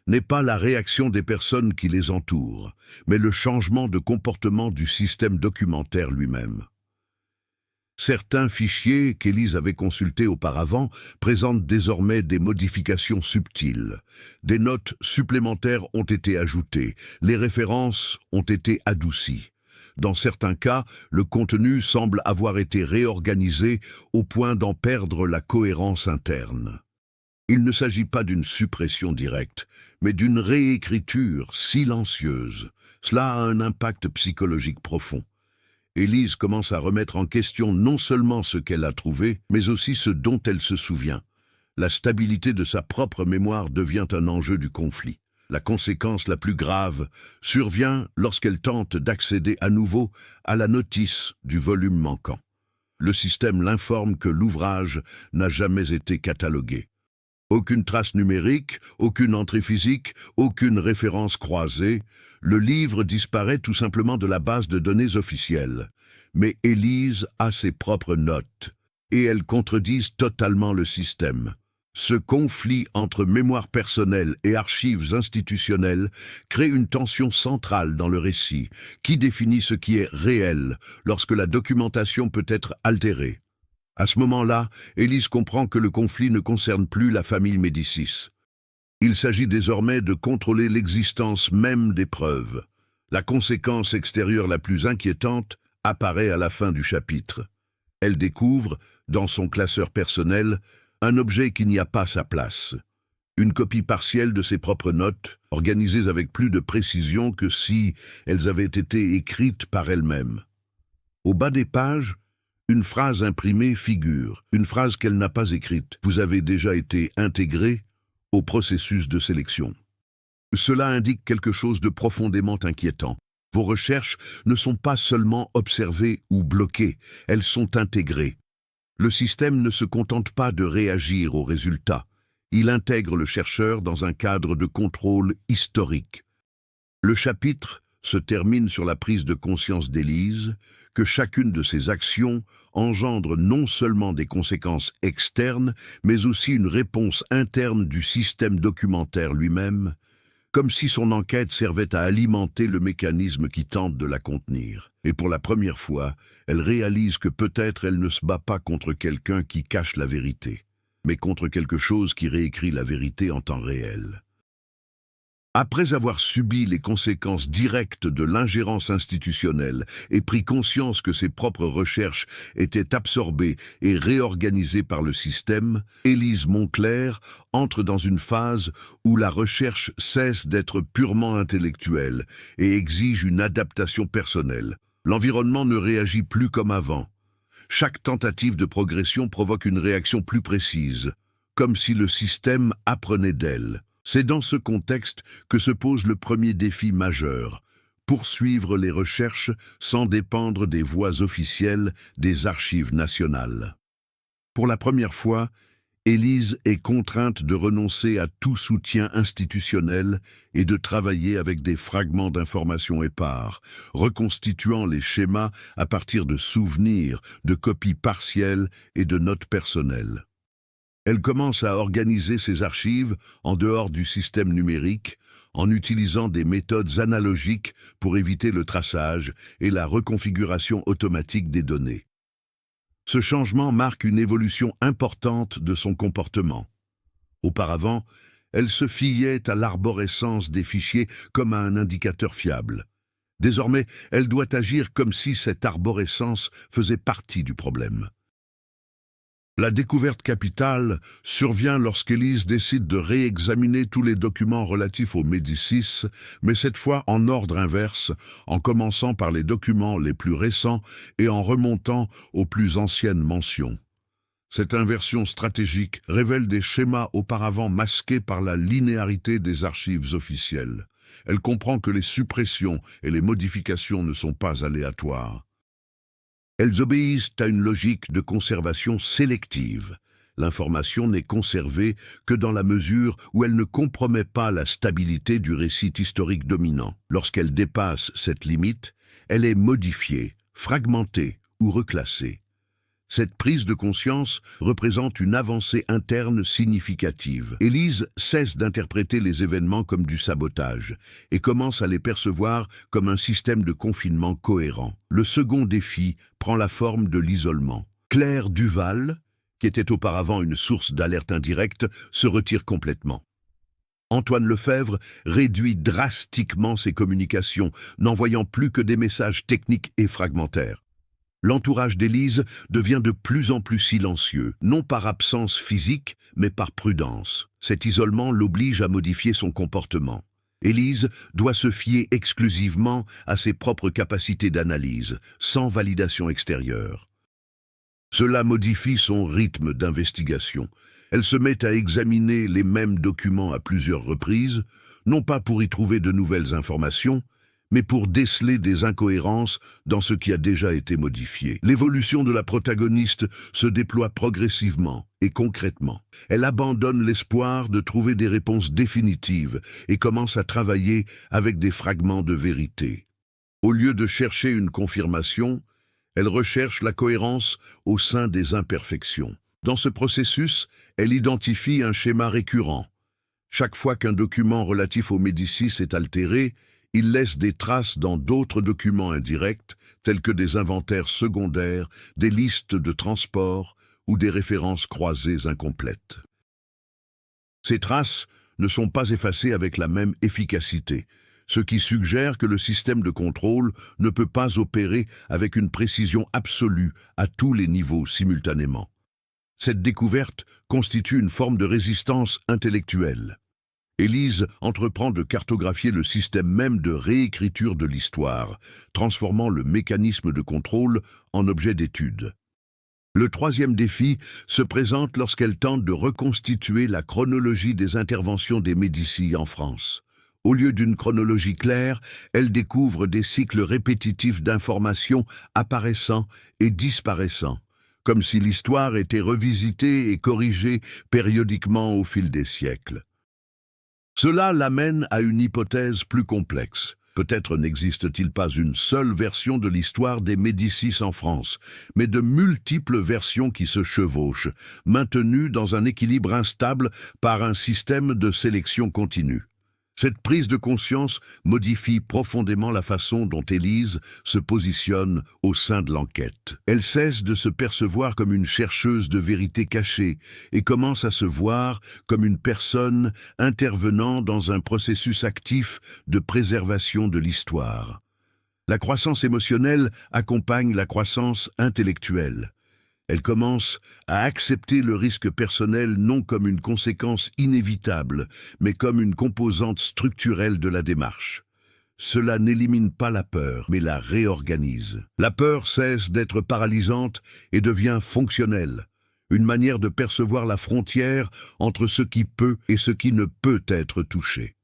n'est pas la réaction des personnes qui les entourent, mais le changement de comportement du système documentaire lui-même. Certains fichiers qu'Élise avait consultés auparavant présentent désormais des modifications subtiles. Des notes supplémentaires ont été ajoutées, les références ont été adoucies. Dans certains cas, le contenu semble avoir été réorganisé au point d'en perdre la cohérence interne. Il ne s'agit pas d'une suppression directe, mais d'une réécriture silencieuse. Cela a un impact psychologique profond. Élise commence à remettre en question non seulement ce qu'elle a trouvé, mais aussi ce dont elle se souvient. La stabilité de sa propre mémoire devient un enjeu du conflit. La conséquence la plus grave survient lorsqu'elle tente d'accéder à nouveau à la notice du volume manquant. Le système l'informe que l'ouvrage n'a jamais été catalogué. Aucune trace numérique, aucune entrée physique, aucune référence croisée. Le livre disparaît tout simplement de la base de données officielle. Mais Élise a ses propres notes, et elles contredisent totalement le système. Ce conflit entre mémoire personnelle et archives institutionnelles crée une tension centrale dans le récit, qui définit ce qui est réel lorsque la documentation peut être altérée. À ce moment-là, Élise comprend que le conflit ne concerne plus la famille Médicis. Il s'agit désormais de contrôler l'existence même des preuves. La conséquence extérieure la plus inquiétante apparaît à la fin du chapitre. Elle découvre, dans son classeur personnel, un objet qui n'y a pas sa place. Une copie partielle de ses propres notes, organisées avec plus de précision que si elles avaient été écrites par elle-même. Au bas des pages, une phrase imprimée figure, une phrase qu'elle n'a pas écrite. Vous avez déjà été intégré au processus de sélection. Cela indique quelque chose de profondément inquiétant. Vos recherches ne sont pas seulement observées ou bloquées, elles sont intégrées. Le système ne se contente pas de réagir aux résultats. Il intègre le chercheur dans un cadre de contrôle historique. Le chapitre se termine sur la prise de conscience d'Élise que chacune de ses actions engendre non seulement des conséquences externes, mais aussi une réponse interne du système documentaire lui-même, comme si son enquête servait à alimenter le mécanisme qui tente de la contenir. Et pour la première fois, elle réalise que peut-être elle ne se bat pas contre quelqu'un qui cache la vérité, mais contre quelque chose qui réécrit la vérité en temps réel. Après avoir subi les conséquences directes de l'ingérence institutionnelle et pris conscience que ses propres recherches étaient absorbées et réorganisées par le système, Élise Moncler entre dans une phase où la recherche cesse d'être purement intellectuelle et exige une adaptation personnelle. L'environnement ne réagit plus comme avant. Chaque tentative de progression provoque une réaction plus précise, comme si le système apprenait d'elle. C'est dans ce contexte que se pose le premier défi majeur, poursuivre les recherches sans dépendre des voies officielles des archives nationales. Pour la première fois, Élise est contrainte de renoncer à tout soutien institutionnel et de travailler avec des fragments d'informations épars, reconstituant les schémas à partir de souvenirs, de copies partielles et de notes personnelles. Elle commence à organiser ses archives en dehors du système numérique, en utilisant des méthodes analogiques pour éviter le traçage et la reconfiguration automatique des données. Ce changement marque une évolution importante de son comportement. Auparavant, elle se fiait à l'arborescence des fichiers comme à un indicateur fiable. Désormais, elle doit agir comme si cette arborescence faisait partie du problème. La découverte capitale survient lorsqu'Élise décide de réexaminer tous les documents relatifs aux Médicis, mais cette fois en ordre inverse, en commençant par les documents les plus récents et en remontant aux plus anciennes mentions. Cette inversion stratégique révèle des schémas auparavant masqués par la linéarité des archives officielles. Elle comprend que les suppressions et les modifications ne sont pas aléatoires. Elles obéissent à une logique de conservation sélective. L'information n'est conservée que dans la mesure où elle ne compromet pas la stabilité du récit historique dominant. Lorsqu'elle dépasse cette limite, elle est modifiée, fragmentée ou reclassée. Cette prise de conscience représente une avancée interne significative. Élise cesse d'interpréter les événements comme du sabotage et commence à les percevoir comme un système de confinement cohérent. Le second défi prend la forme de l'isolement. Claire Duval, qui était auparavant une source d'alerte indirecte, se retire complètement. Antoine Lefebvre réduit drastiquement ses communications, n'envoyant plus que des messages techniques et fragmentaires. L'entourage d'Élise devient de plus en plus silencieux, non par absence physique, mais par prudence. Cet isolement l'oblige à modifier son comportement. Élise doit se fier exclusivement à ses propres capacités d'analyse, sans validation extérieure. Cela modifie son rythme d'investigation. Elle se met à examiner les mêmes documents à plusieurs reprises, non pas pour y trouver de nouvelles informations, mais pour déceler des incohérences dans ce qui a déjà été modifié. L'évolution de la protagoniste se déploie progressivement et concrètement. Elle abandonne l'espoir de trouver des réponses définitives et commence à travailler avec des fragments de vérité. Au lieu de chercher une confirmation, elle recherche la cohérence au sein des imperfections. Dans ce processus, elle identifie un schéma récurrent. Chaque fois qu'un document relatif aux Médicis est altéré, il laisse des traces dans d'autres documents indirects, tels que des inventaires secondaires, des listes de transport ou des références croisées incomplètes. Ces traces ne sont pas effacées avec la même efficacité, ce qui suggère que le système de contrôle ne peut pas opérer avec une précision absolue à tous les niveaux simultanément. Cette découverte constitue une forme de résistance intellectuelle. Élise entreprend de cartographier le système même de réécriture de l'histoire, transformant le mécanisme de contrôle en objet d'étude. Le troisième défi se présente lorsqu'elle tente de reconstituer la chronologie des interventions des Médicis en France. Au lieu d'une chronologie claire, elle découvre des cycles répétitifs d'informations apparaissant et disparaissant, comme si l'histoire était revisitée et corrigée périodiquement au fil des siècles. Cela l'amène à une hypothèse plus complexe. Peut-être n'existe-t-il pas une seule version de l'histoire des Médicis en France, mais de multiples versions qui se chevauchent, maintenues dans un équilibre instable par un système de sélection continue. Cette prise de conscience modifie profondément la façon dont Élise se positionne au sein de l'enquête. Elle cesse de se percevoir comme une chercheuse de vérité cachée et commence à se voir comme une personne intervenant dans un processus actif de préservation de l'histoire. La croissance émotionnelle accompagne la croissance intellectuelle. Elle commence à accepter le risque personnel non comme une conséquence inévitable, mais comme une composante structurelle de la démarche. Cela n'élimine pas la peur, mais la réorganise. La peur cesse d'être paralysante et devient fonctionnelle, une manière de percevoir la frontière entre ce qui peut et ce qui ne peut être touché.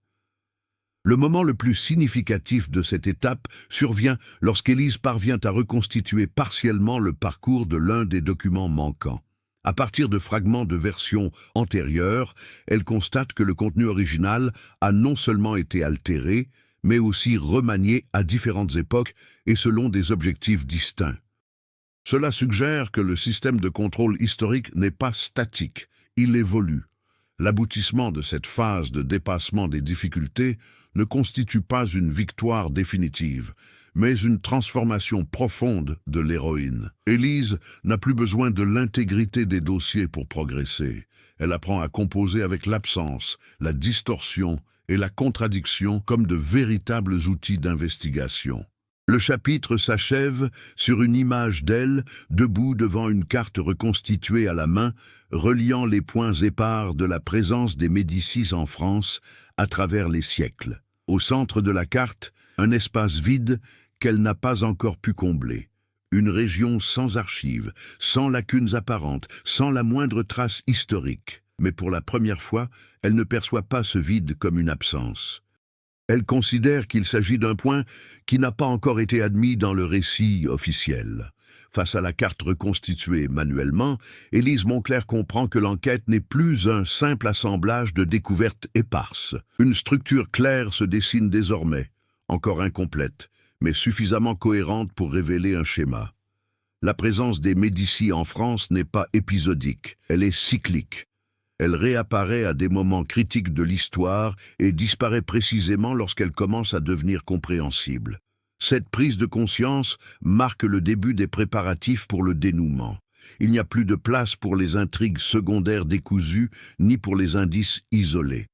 Le moment le plus significatif de cette étape survient lorsqu'Élise parvient à reconstituer partiellement le parcours de l'un des documents manquants. À partir de fragments de versions antérieures, elle constate que le contenu original a non seulement été altéré, mais aussi remanié à différentes époques et selon des objectifs distincts. Cela suggère que le système de contrôle historique n'est pas statique, il évolue. L'aboutissement de cette phase de dépassement des difficultés ne constitue pas une victoire définitive, mais une transformation profonde de l'héroïne. Élise n'a plus besoin de l'intégrité des dossiers pour progresser. Elle apprend à composer avec l'absence, la distorsion et la contradiction comme de véritables outils d'investigation. Le chapitre s'achève sur une image d'elle, debout devant une carte reconstituée à la main, reliant les points épars de la présence des Médicis en France à travers les siècles. Au centre de la carte, un espace vide qu'elle n'a pas encore pu combler. Une région sans archives, sans lacunes apparentes, sans la moindre trace historique. Mais pour la première fois, elle ne perçoit pas ce vide comme une absence. Elle considère qu'il s'agit d'un point qui n'a pas encore été admis dans le récit officiel. Face à la carte reconstituée manuellement, Élise Monclerc comprend que l'enquête n'est plus un simple assemblage de découvertes éparses. Une structure claire se dessine désormais, encore incomplète, mais suffisamment cohérente pour révéler un schéma. La présence des Médicis en France n'est pas épisodique, elle est cyclique. Elle réapparaît à des moments critiques de l'histoire et disparaît précisément lorsqu'elle commence à devenir compréhensible. Cette prise de conscience marque le début des préparatifs pour le dénouement. Il n'y a plus de place pour les intrigues secondaires décousues, ni pour les indices isolés.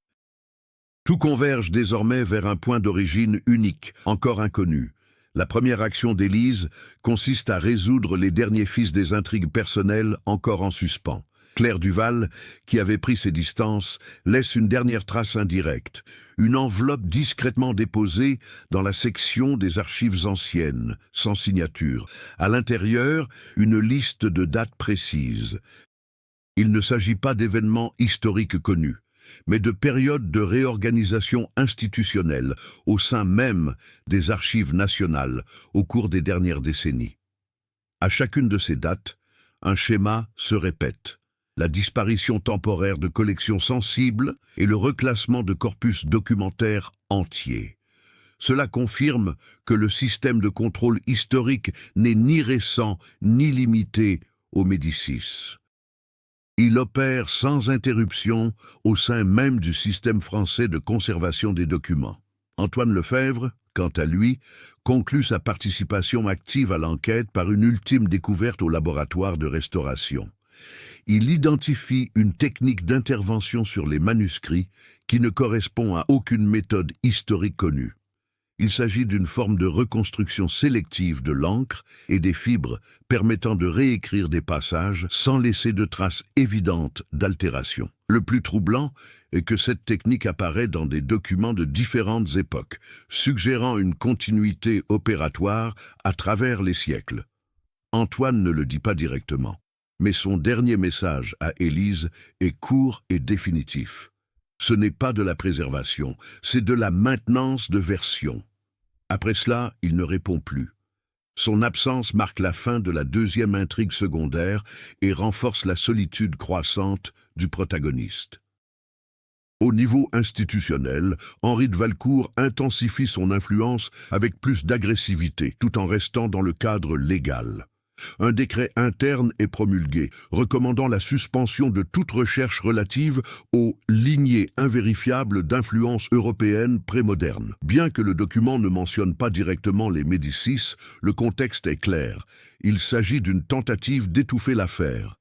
Tout converge désormais vers un point d'origine unique, encore inconnu. La première action d'Élise consiste à résoudre les derniers fils des intrigues personnelles encore en suspens. Claire Duval, qui avait pris ses distances, laisse une dernière trace indirecte, une enveloppe discrètement déposée dans la section des archives anciennes, sans signature. À l'intérieur, une liste de dates précises. Il ne s'agit pas d'événements historiques connus, mais de périodes de réorganisation institutionnelle au sein même des archives nationales au cours des dernières décennies. À chacune de ces dates, un schéma se répète. La disparition temporaire de collections sensibles et le reclassement de corpus documentaires entiers. Cela confirme que le système de contrôle historique n'est ni récent ni limité aux Médicis. Il opère sans interruption au sein même du système français de conservation des documents. Antoine Lefebvre, quant à lui, conclut sa participation active à l'enquête par une ultime découverte au laboratoire de restauration. Il identifie une technique d'intervention sur les manuscrits qui ne correspond à aucune méthode historique connue. Il s'agit d'une forme de reconstruction sélective de l'encre et des fibres permettant de réécrire des passages sans laisser de traces évidentes d'altération. Le plus troublant est que cette technique apparaît dans des documents de différentes époques, suggérant une continuité opératoire à travers les siècles. Antoine ne le dit pas directement, mais son dernier message à Élise est court et définitif. Ce n'est pas de la préservation, c'est de la maintenance de version. Après cela, il ne répond plus. Son absence marque la fin de la deuxième intrigue secondaire et renforce la solitude croissante du protagoniste. Au niveau institutionnel, Henri de Valcourt intensifie son influence avec plus d'agressivité, tout en restant dans le cadre légal. Un décret interne est promulgué, recommandant la suspension de toute recherche relative aux lignées invérifiables d'influence européenne prémoderne. Bien que le document ne mentionne pas directement les Médicis, le contexte est clair. Il s'agit d'une tentative d'étouffer l'affaire.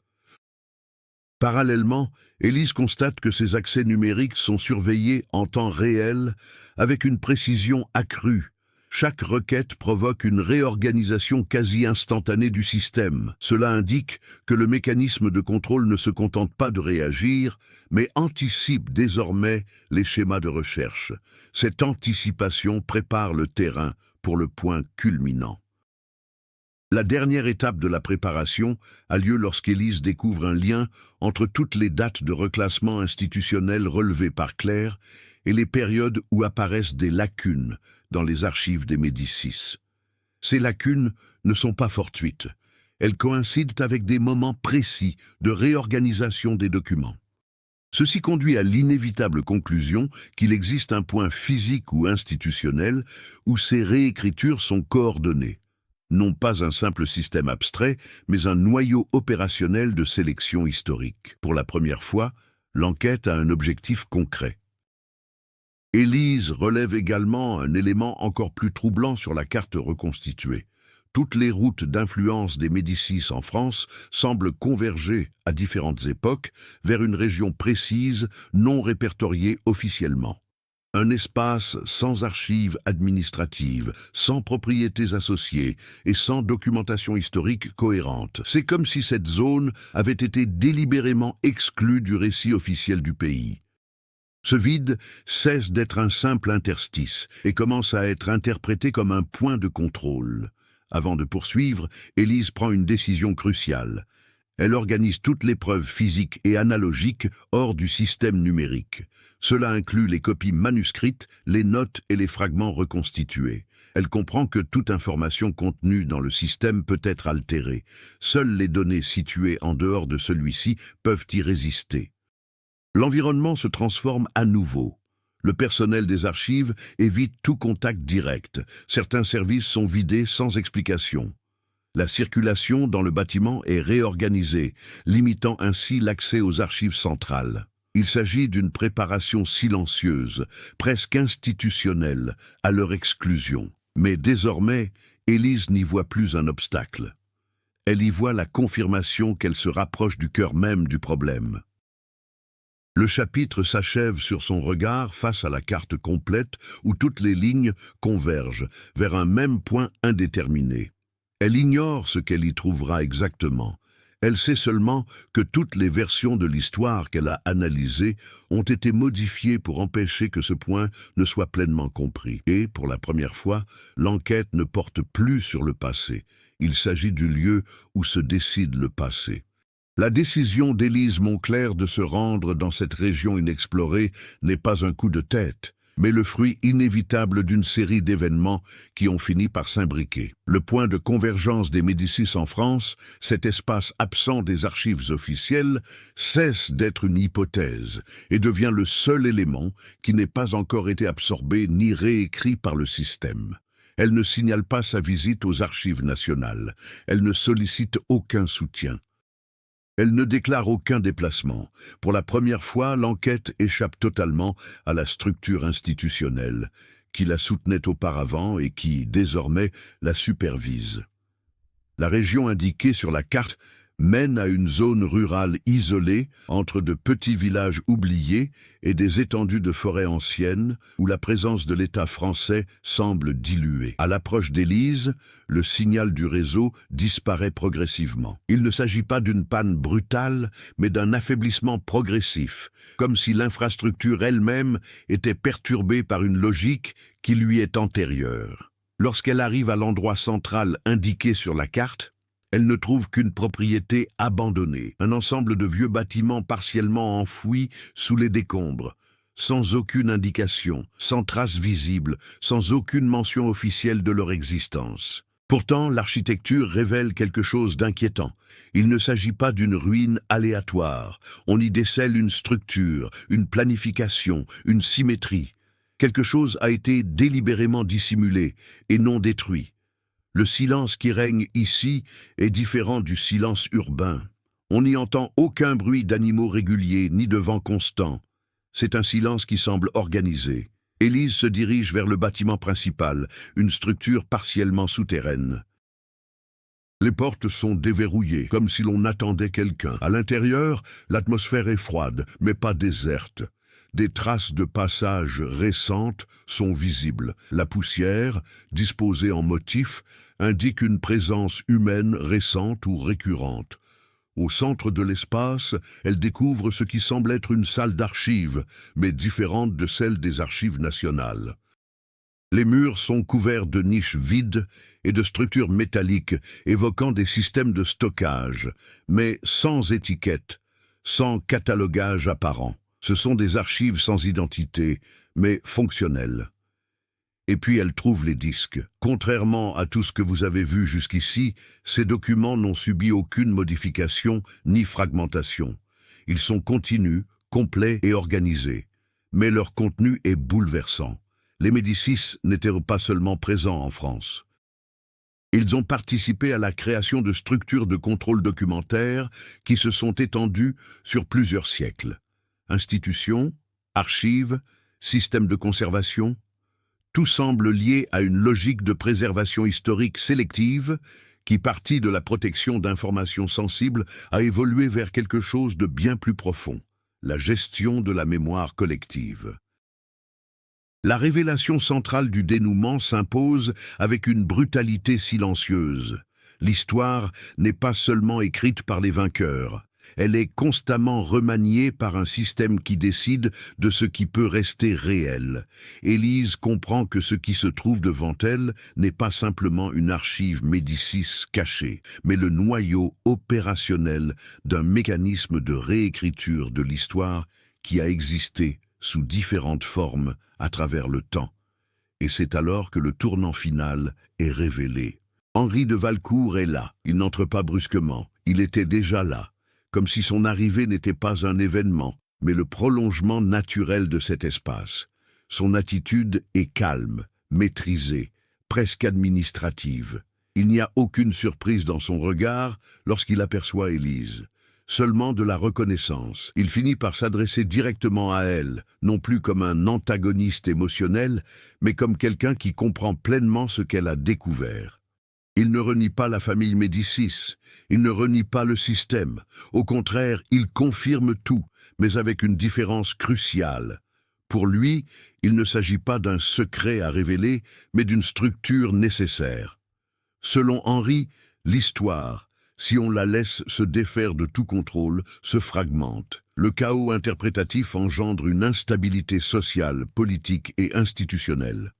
Parallèlement, Élise constate que ses accès numériques sont surveillés en temps réel avec une précision accrue. Chaque requête provoque une réorganisation quasi instantanée du système. Cela indique que le mécanisme de contrôle ne se contente pas de réagir, mais anticipe désormais les schémas de recherche. Cette anticipation prépare le terrain pour le point culminant. La dernière étape de la préparation a lieu lorsqu'Élise découvre un lien entre toutes les dates de reclassement institutionnel relevées par Claire et les périodes où apparaissent des lacunes dans les archives des Médicis. Ces lacunes ne sont pas fortuites. Elles coïncident avec des moments précis de réorganisation des documents. Ceci conduit à l'inévitable conclusion qu'il existe un point physique ou institutionnel où ces réécritures sont coordonnées. Non pas un simple système abstrait, mais un noyau opérationnel de sélection historique. Pour la première fois, l'enquête a un objectif concret. Élise relève également un élément encore plus troublant sur la carte reconstituée. Toutes les routes d'influence des Médicis en France semblent converger à différentes époques vers une région précise non répertoriée officiellement. Un espace sans archives administratives, sans propriétés associées et sans documentation historique cohérente. C'est comme si cette zone avait été délibérément exclue du récit officiel du pays. Ce vide cesse d'être un simple interstice et commence à être interprété comme un point de contrôle. Avant de poursuivre, Élise prend une décision cruciale. Elle organise toutes les preuves physiques et analogiques hors du système numérique. Cela inclut les copies manuscrites, les notes et les fragments reconstitués. Elle comprend que toute information contenue dans le système peut être altérée. Seules les données situées en dehors de celui-ci peuvent y résister. L'environnement se transforme à nouveau. Le personnel des archives évite tout contact direct. Certains services sont vidés sans explication. La circulation dans le bâtiment est réorganisée, limitant ainsi l'accès aux archives centrales. Il s'agit d'une préparation silencieuse, presque institutionnelle, à leur exclusion. Mais désormais, Élise n'y voit plus un obstacle. Elle y voit la confirmation qu'elle se rapproche du cœur même du problème. Le chapitre s'achève sur son regard face à la carte complète où toutes les lignes convergent vers un même point indéterminé. Elle ignore ce qu'elle y trouvera exactement. Elle sait seulement que toutes les versions de l'histoire qu'elle a analysées ont été modifiées pour empêcher que ce point ne soit pleinement compris. Et, pour la première fois, l'enquête ne porte plus sur le passé. Il s'agit du lieu où se décide le passé. La décision d'Élise Moncler de se rendre dans cette région inexplorée n'est pas un coup de tête, mais le fruit inévitable d'une série d'événements qui ont fini par s'imbriquer. Le point de convergence des Médicis en France, cet espace absent des archives officielles, cesse d'être une hypothèse et devient le seul élément qui n'ait pas encore été absorbé ni réécrit par le système. Elle ne signale pas sa visite aux archives nationales. Elle ne sollicite aucun soutien. Elle ne déclare aucun déplacement. Pour la première fois, l'enquête échappe totalement à la structure institutionnelle qui la soutenait auparavant et qui, désormais, la supervise. La région indiquée sur la carte mène à une zone rurale isolée entre de petits villages oubliés et des étendues de forêts anciennes où la présence de l'État français semble diluée. À l'approche d'Élise, le signal du réseau disparaît progressivement. Il ne s'agit pas d'une panne brutale, mais d'un affaiblissement progressif, comme si l'infrastructure elle-même était perturbée par une logique qui lui est antérieure. Lorsqu'elle arrive à l'endroit central indiqué sur la carte, elle ne trouve qu'une propriété abandonnée, un ensemble de vieux bâtiments partiellement enfouis sous les décombres, sans aucune indication, sans trace visible, sans aucune mention officielle de leur existence. Pourtant, l'architecture révèle quelque chose d'inquiétant. Il ne s'agit pas d'une ruine aléatoire. On y décèle une structure, une planification, une symétrie. Quelque chose a été délibérément dissimulé et non détruit. Le silence qui règne ici est différent du silence urbain. On n'y entend aucun bruit d'animaux réguliers ni de vent constant. C'est un silence qui semble organisé. Élise se dirige vers le bâtiment principal, une structure partiellement souterraine. Les portes sont déverrouillées, comme si l'on attendait quelqu'un. À l'intérieur, l'atmosphère est froide, mais pas déserte. Des traces de passage récentes sont visibles. La poussière, disposée en motifs, indique une présence humaine récente ou récurrente. Au centre de l'espace, elle découvre ce qui semble être une salle d'archives, mais différente de celle des archives nationales. Les murs sont couverts de niches vides et de structures métalliques évoquant des systèmes de stockage, mais sans étiquette, sans catalogage apparent. Ce sont des archives sans identité, mais fonctionnelles. Et puis elle trouve les disques. Contrairement à tout ce que vous avez vu jusqu'ici, ces documents n'ont subi aucune modification ni fragmentation. Ils sont continus, complets et organisés. Mais leur contenu est bouleversant. Les Médicis n'étaient pas seulement présents en France. Ils ont participé à la création de structures de contrôle documentaire qui se sont étendues sur plusieurs siècles. Institutions, archives, systèmes de conservation, tout semble lié à une logique de préservation historique sélective qui, partie de la protection d'informations sensibles, a évolué vers quelque chose de bien plus profond, la gestion de la mémoire collective. La révélation centrale du dénouement s'impose avec une brutalité silencieuse. L'histoire n'est pas seulement écrite par les vainqueurs. Elle est constamment remaniée par un système qui décide de ce qui peut rester réel. Élise comprend que ce qui se trouve devant elle n'est pas simplement une archive Médicis cachée, mais le noyau opérationnel d'un mécanisme de réécriture de l'histoire qui a existé sous différentes formes à travers le temps. Et c'est alors que le tournant final est révélé. Henri de Valcourt est là. Il n'entre pas brusquement. Il était déjà là. Comme si son arrivée n'était pas un événement, mais le prolongement naturel de cet espace. Son attitude est calme, maîtrisée, presque administrative. Il n'y a aucune surprise dans son regard lorsqu'il aperçoit Élise. Seulement de la reconnaissance. Il finit par s'adresser directement à elle, non plus comme un antagoniste émotionnel, mais comme quelqu'un qui comprend pleinement ce qu'elle a découvert. Il ne renie pas la famille Médicis, il ne renie pas le système. Au contraire, il confirme tout, mais avec une différence cruciale. Pour lui, il ne s'agit pas d'un secret à révéler, mais d'une structure nécessaire. Selon Henri, l'histoire, si on la laisse se défaire de tout contrôle, se fragmente. Le chaos interprétatif engendre une instabilité sociale, politique et institutionnelle.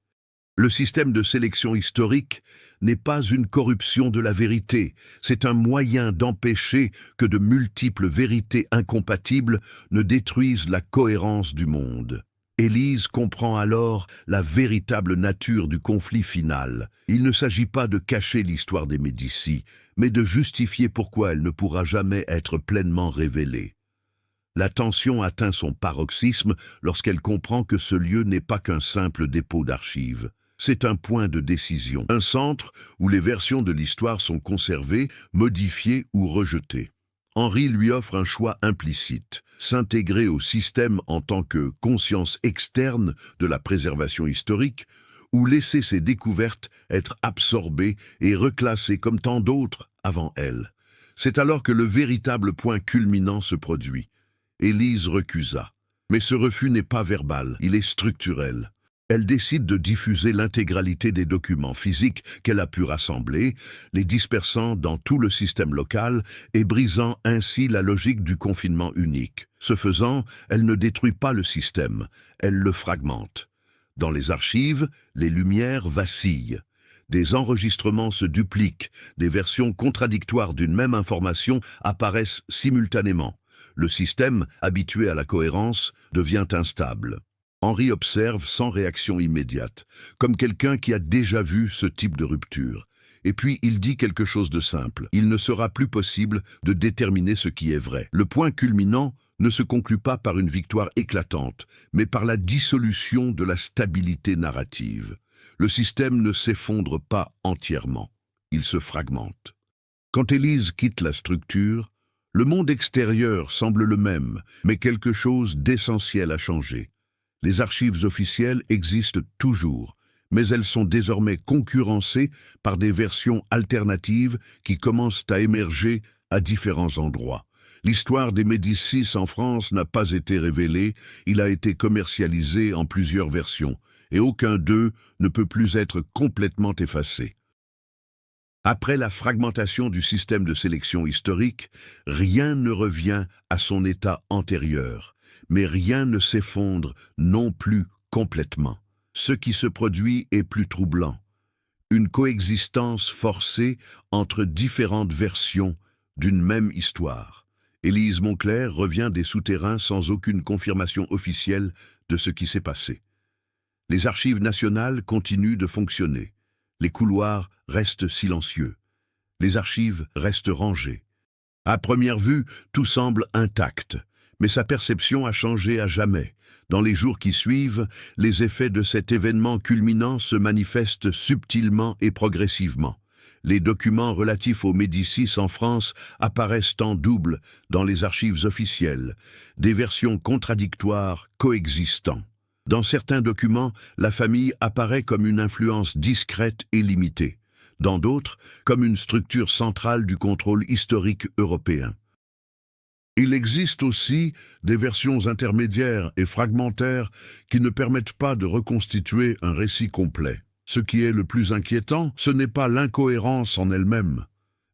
Le système de sélection historique n'est pas une corruption de la vérité, c'est un moyen d'empêcher que de multiples vérités incompatibles ne détruisent la cohérence du monde. Élise comprend alors la véritable nature du conflit final. Il ne s'agit pas de cacher l'histoire des Médicis, mais de justifier pourquoi elle ne pourra jamais être pleinement révélée. La tension atteint son paroxysme lorsqu'elle comprend que ce lieu n'est pas qu'un simple dépôt d'archives. C'est un point de décision, un centre où les versions de l'histoire sont conservées, modifiées ou rejetées. Henri lui offre un choix implicite, s'intégrer au système en tant que conscience externe de la préservation historique, ou laisser ses découvertes être absorbées et reclassées comme tant d'autres avant elle. C'est alors que le véritable point culminant se produit. Élise recusa. Mais ce refus n'est pas verbal, il est structurel. Elle décide de diffuser l'intégralité des documents physiques qu'elle a pu rassembler, les dispersant dans tout le système local et brisant ainsi la logique du confinement unique. Ce faisant, elle ne détruit pas le système, elle le fragmente. Dans les archives, les lumières vacillent. Des enregistrements se dupliquent, des versions contradictoires d'une même information apparaissent simultanément. Le système, habitué à la cohérence, devient instable. Henri observe sans réaction immédiate, comme quelqu'un qui a déjà vu ce type de rupture. Et puis il dit quelque chose de simple. Il ne sera plus possible de déterminer ce qui est vrai. Le point culminant ne se conclut pas par une victoire éclatante, mais par la dissolution de la stabilité narrative. Le système ne s'effondre pas entièrement, il se fragmente. Quand Élise quitte la structure, le monde extérieur semble le même, mais quelque chose d'essentiel a changé. Les archives officielles existent toujours, mais elles sont désormais concurrencées par des versions alternatives qui commencent à émerger à différents endroits. L'histoire des Médicis en France n'a pas été révélée, il a été commercialisé en plusieurs versions, et aucun d'eux ne peut plus être complètement effacé. Après la fragmentation du système de sélection historique, rien ne revient à son état antérieur, mais rien ne s'effondre non plus complètement. Ce qui se produit est plus troublant. Une coexistence forcée entre différentes versions d'une même histoire. Élise Moncler revient des souterrains sans aucune confirmation officielle de ce qui s'est passé. Les archives nationales continuent de fonctionner. Les couloirs restent silencieux. Les archives restent rangées. À première vue, tout semble intact, mais sa perception a changé à jamais. Dans les jours qui suivent, les effets de cet événement culminant se manifestent subtilement et progressivement. Les documents relatifs aux Médicis en France apparaissent en double dans les archives officielles, des versions contradictoires coexistant. Dans certains documents, la famille apparaît comme une influence discrète et limitée. Dans d'autres, comme une structure centrale du contrôle historique européen. Il existe aussi des versions intermédiaires et fragmentaires qui ne permettent pas de reconstituer un récit complet. Ce qui est le plus inquiétant, ce n'est pas l'incohérence en elle-même,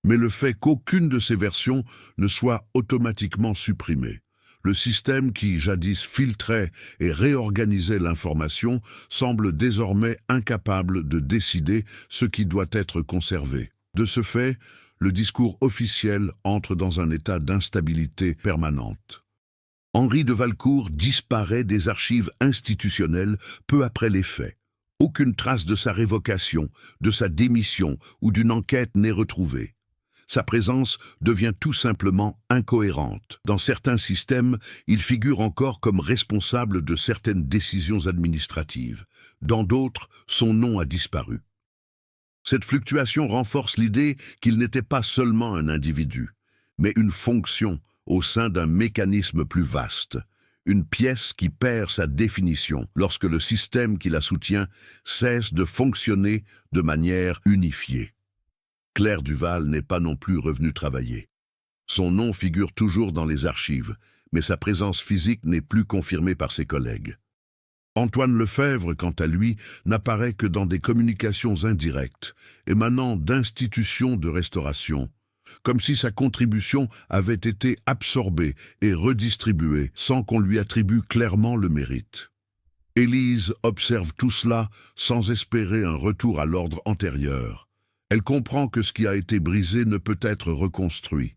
mais le fait qu'aucune de ces versions ne soit automatiquement supprimée. Le système qui, jadis, filtrait et réorganisait l'information semble désormais incapable de décider ce qui doit être conservé. De ce fait, le discours officiel entre dans un état d'instabilité permanente. Henri de Valcourt disparaît des archives institutionnelles peu après les faits. Aucune trace de sa révocation, de sa démission ou d'une enquête n'est retrouvée. Sa présence devient tout simplement incohérente. Dans certains systèmes, il figure encore comme responsable de certaines décisions administratives. Dans d'autres, son nom a disparu. Cette fluctuation renforce l'idée qu'il n'était pas seulement un individu, mais une fonction au sein d'un mécanisme plus vaste, une pièce qui perd sa définition lorsque le système qui la soutient cesse de fonctionner de manière unifiée. Claire Duval n'est pas non plus revenue travailler. Son nom figure toujours dans les archives, mais sa présence physique n'est plus confirmée par ses collègues. Antoine Lefebvre, quant à lui, n'apparaît que dans des communications indirectes, émanant d'institutions de restauration. comme si sa contribution avait été absorbée et redistribuée sans qu'on lui attribue clairement le mérite. Élise observe tout cela sans espérer un retour à l'ordre antérieur. Elle comprend que ce qui a été brisé ne peut être reconstruit.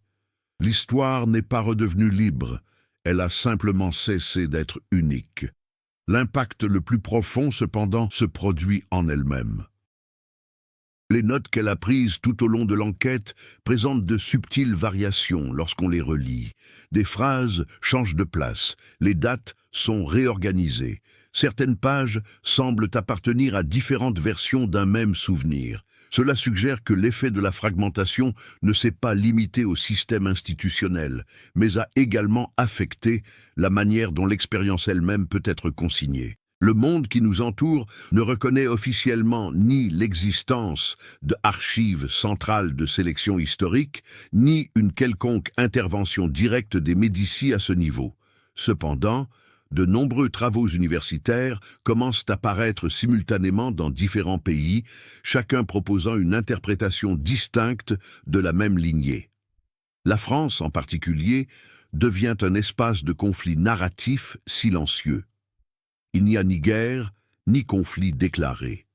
L'histoire n'est pas redevenue libre, elle a simplement cessé d'être unique. L'impact le plus profond, cependant, se produit en elle-même. Les notes qu'elle a prises tout au long de l'enquête présentent de subtiles variations lorsqu'on les relit. Des phrases changent de place, les dates sont réorganisées. Certaines pages semblent appartenir à différentes versions d'un même souvenir. Cela suggère que l'effet de la fragmentation ne s'est pas limité au système institutionnel, mais a également affecté la manière dont l'expérience elle-même peut être consignée. Le monde qui nous entoure ne reconnaît officiellement ni l'existence d'archives centrales de sélection historique, ni une quelconque intervention directe des Médicis à ce niveau. Cependant, de nombreux travaux universitaires commencent à paraître simultanément dans différents pays, chacun proposant une interprétation distincte de la même lignée. La France, en particulier, devient un espace de conflit narratif silencieux. Il n'y a ni guerre, ni conflit déclaré.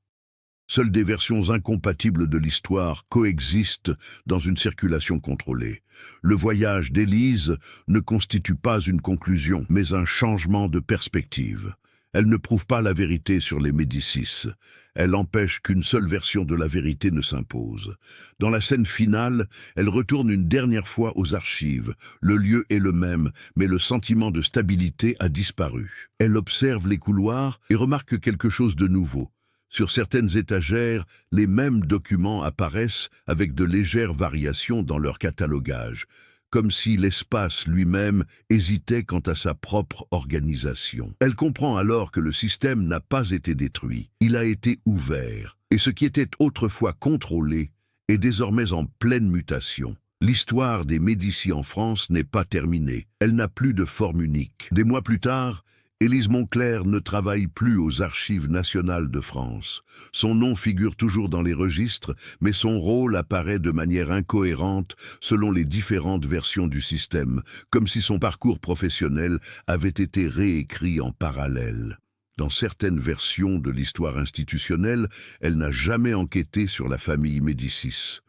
Seules des versions incompatibles de l'histoire coexistent dans une circulation contrôlée. Le voyage d'Élise ne constitue pas une conclusion, mais un changement de perspective. Elle ne prouve pas la vérité sur les Médicis. Elle empêche qu'une seule version de la vérité ne s'impose. Dans la scène finale, elle retourne une dernière fois aux archives. Le lieu est le même, mais le sentiment de stabilité a disparu. Elle observe les couloirs et remarque quelque chose de nouveau. Sur certaines étagères, les mêmes documents apparaissent avec de légères variations dans leur catalogage, comme si l'espace lui-même hésitait quant à sa propre organisation. Elle comprend alors que le système n'a pas été détruit, il a été ouvert, et ce qui était autrefois contrôlé est désormais en pleine mutation. L'histoire des Médicis en France n'est pas terminée, elle n'a plus de forme unique. Des mois plus tard, Élise Moncler ne travaille plus aux Archives nationales de France. Son nom figure toujours dans les registres, mais son rôle apparaît de manière incohérente selon les différentes versions du système, comme si son parcours professionnel avait été réécrit en parallèle. Dans certaines versions de l'histoire institutionnelle, elle n'a jamais enquêté sur la famille Médicis.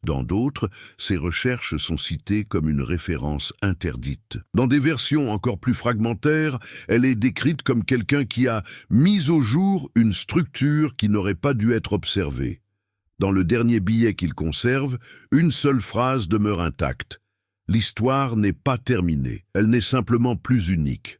Dans d'autres, ses recherches sont citées comme une référence interdite. Dans des versions encore plus fragmentaires, elle est décrite comme quelqu'un qui a mis au jour une structure qui n'aurait pas dû être observée. Dans le dernier billet qu'il conserve, une seule phrase demeure intacte. L'histoire n'est pas terminée, elle n'est simplement plus unique.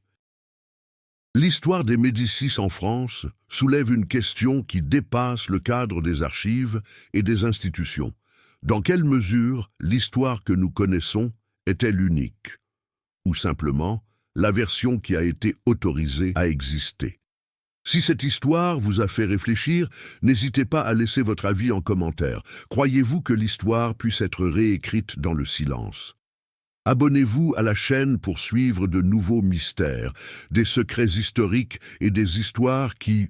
L'histoire des Médicis en France soulève une question qui dépasse le cadre des archives et des institutions. Dans quelle mesure l'histoire que nous connaissons est-elle unique? Ou simplement la version qui a été autorisée à exister? Si cette histoire vous a fait réfléchir, n'hésitez pas à laisser votre avis en commentaire. Croyez-vous que l'histoire puisse être réécrite dans le silence? Abonnez-vous à la chaîne pour suivre de nouveaux mystères, des secrets historiques et des histoires qui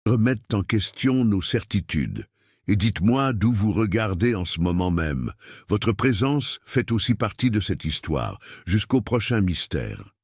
remettent en question nos certitudes. Et dites-moi d'où vous regardez en ce moment même. Votre présence fait aussi partie de cette histoire. Jusqu'au prochain mystère.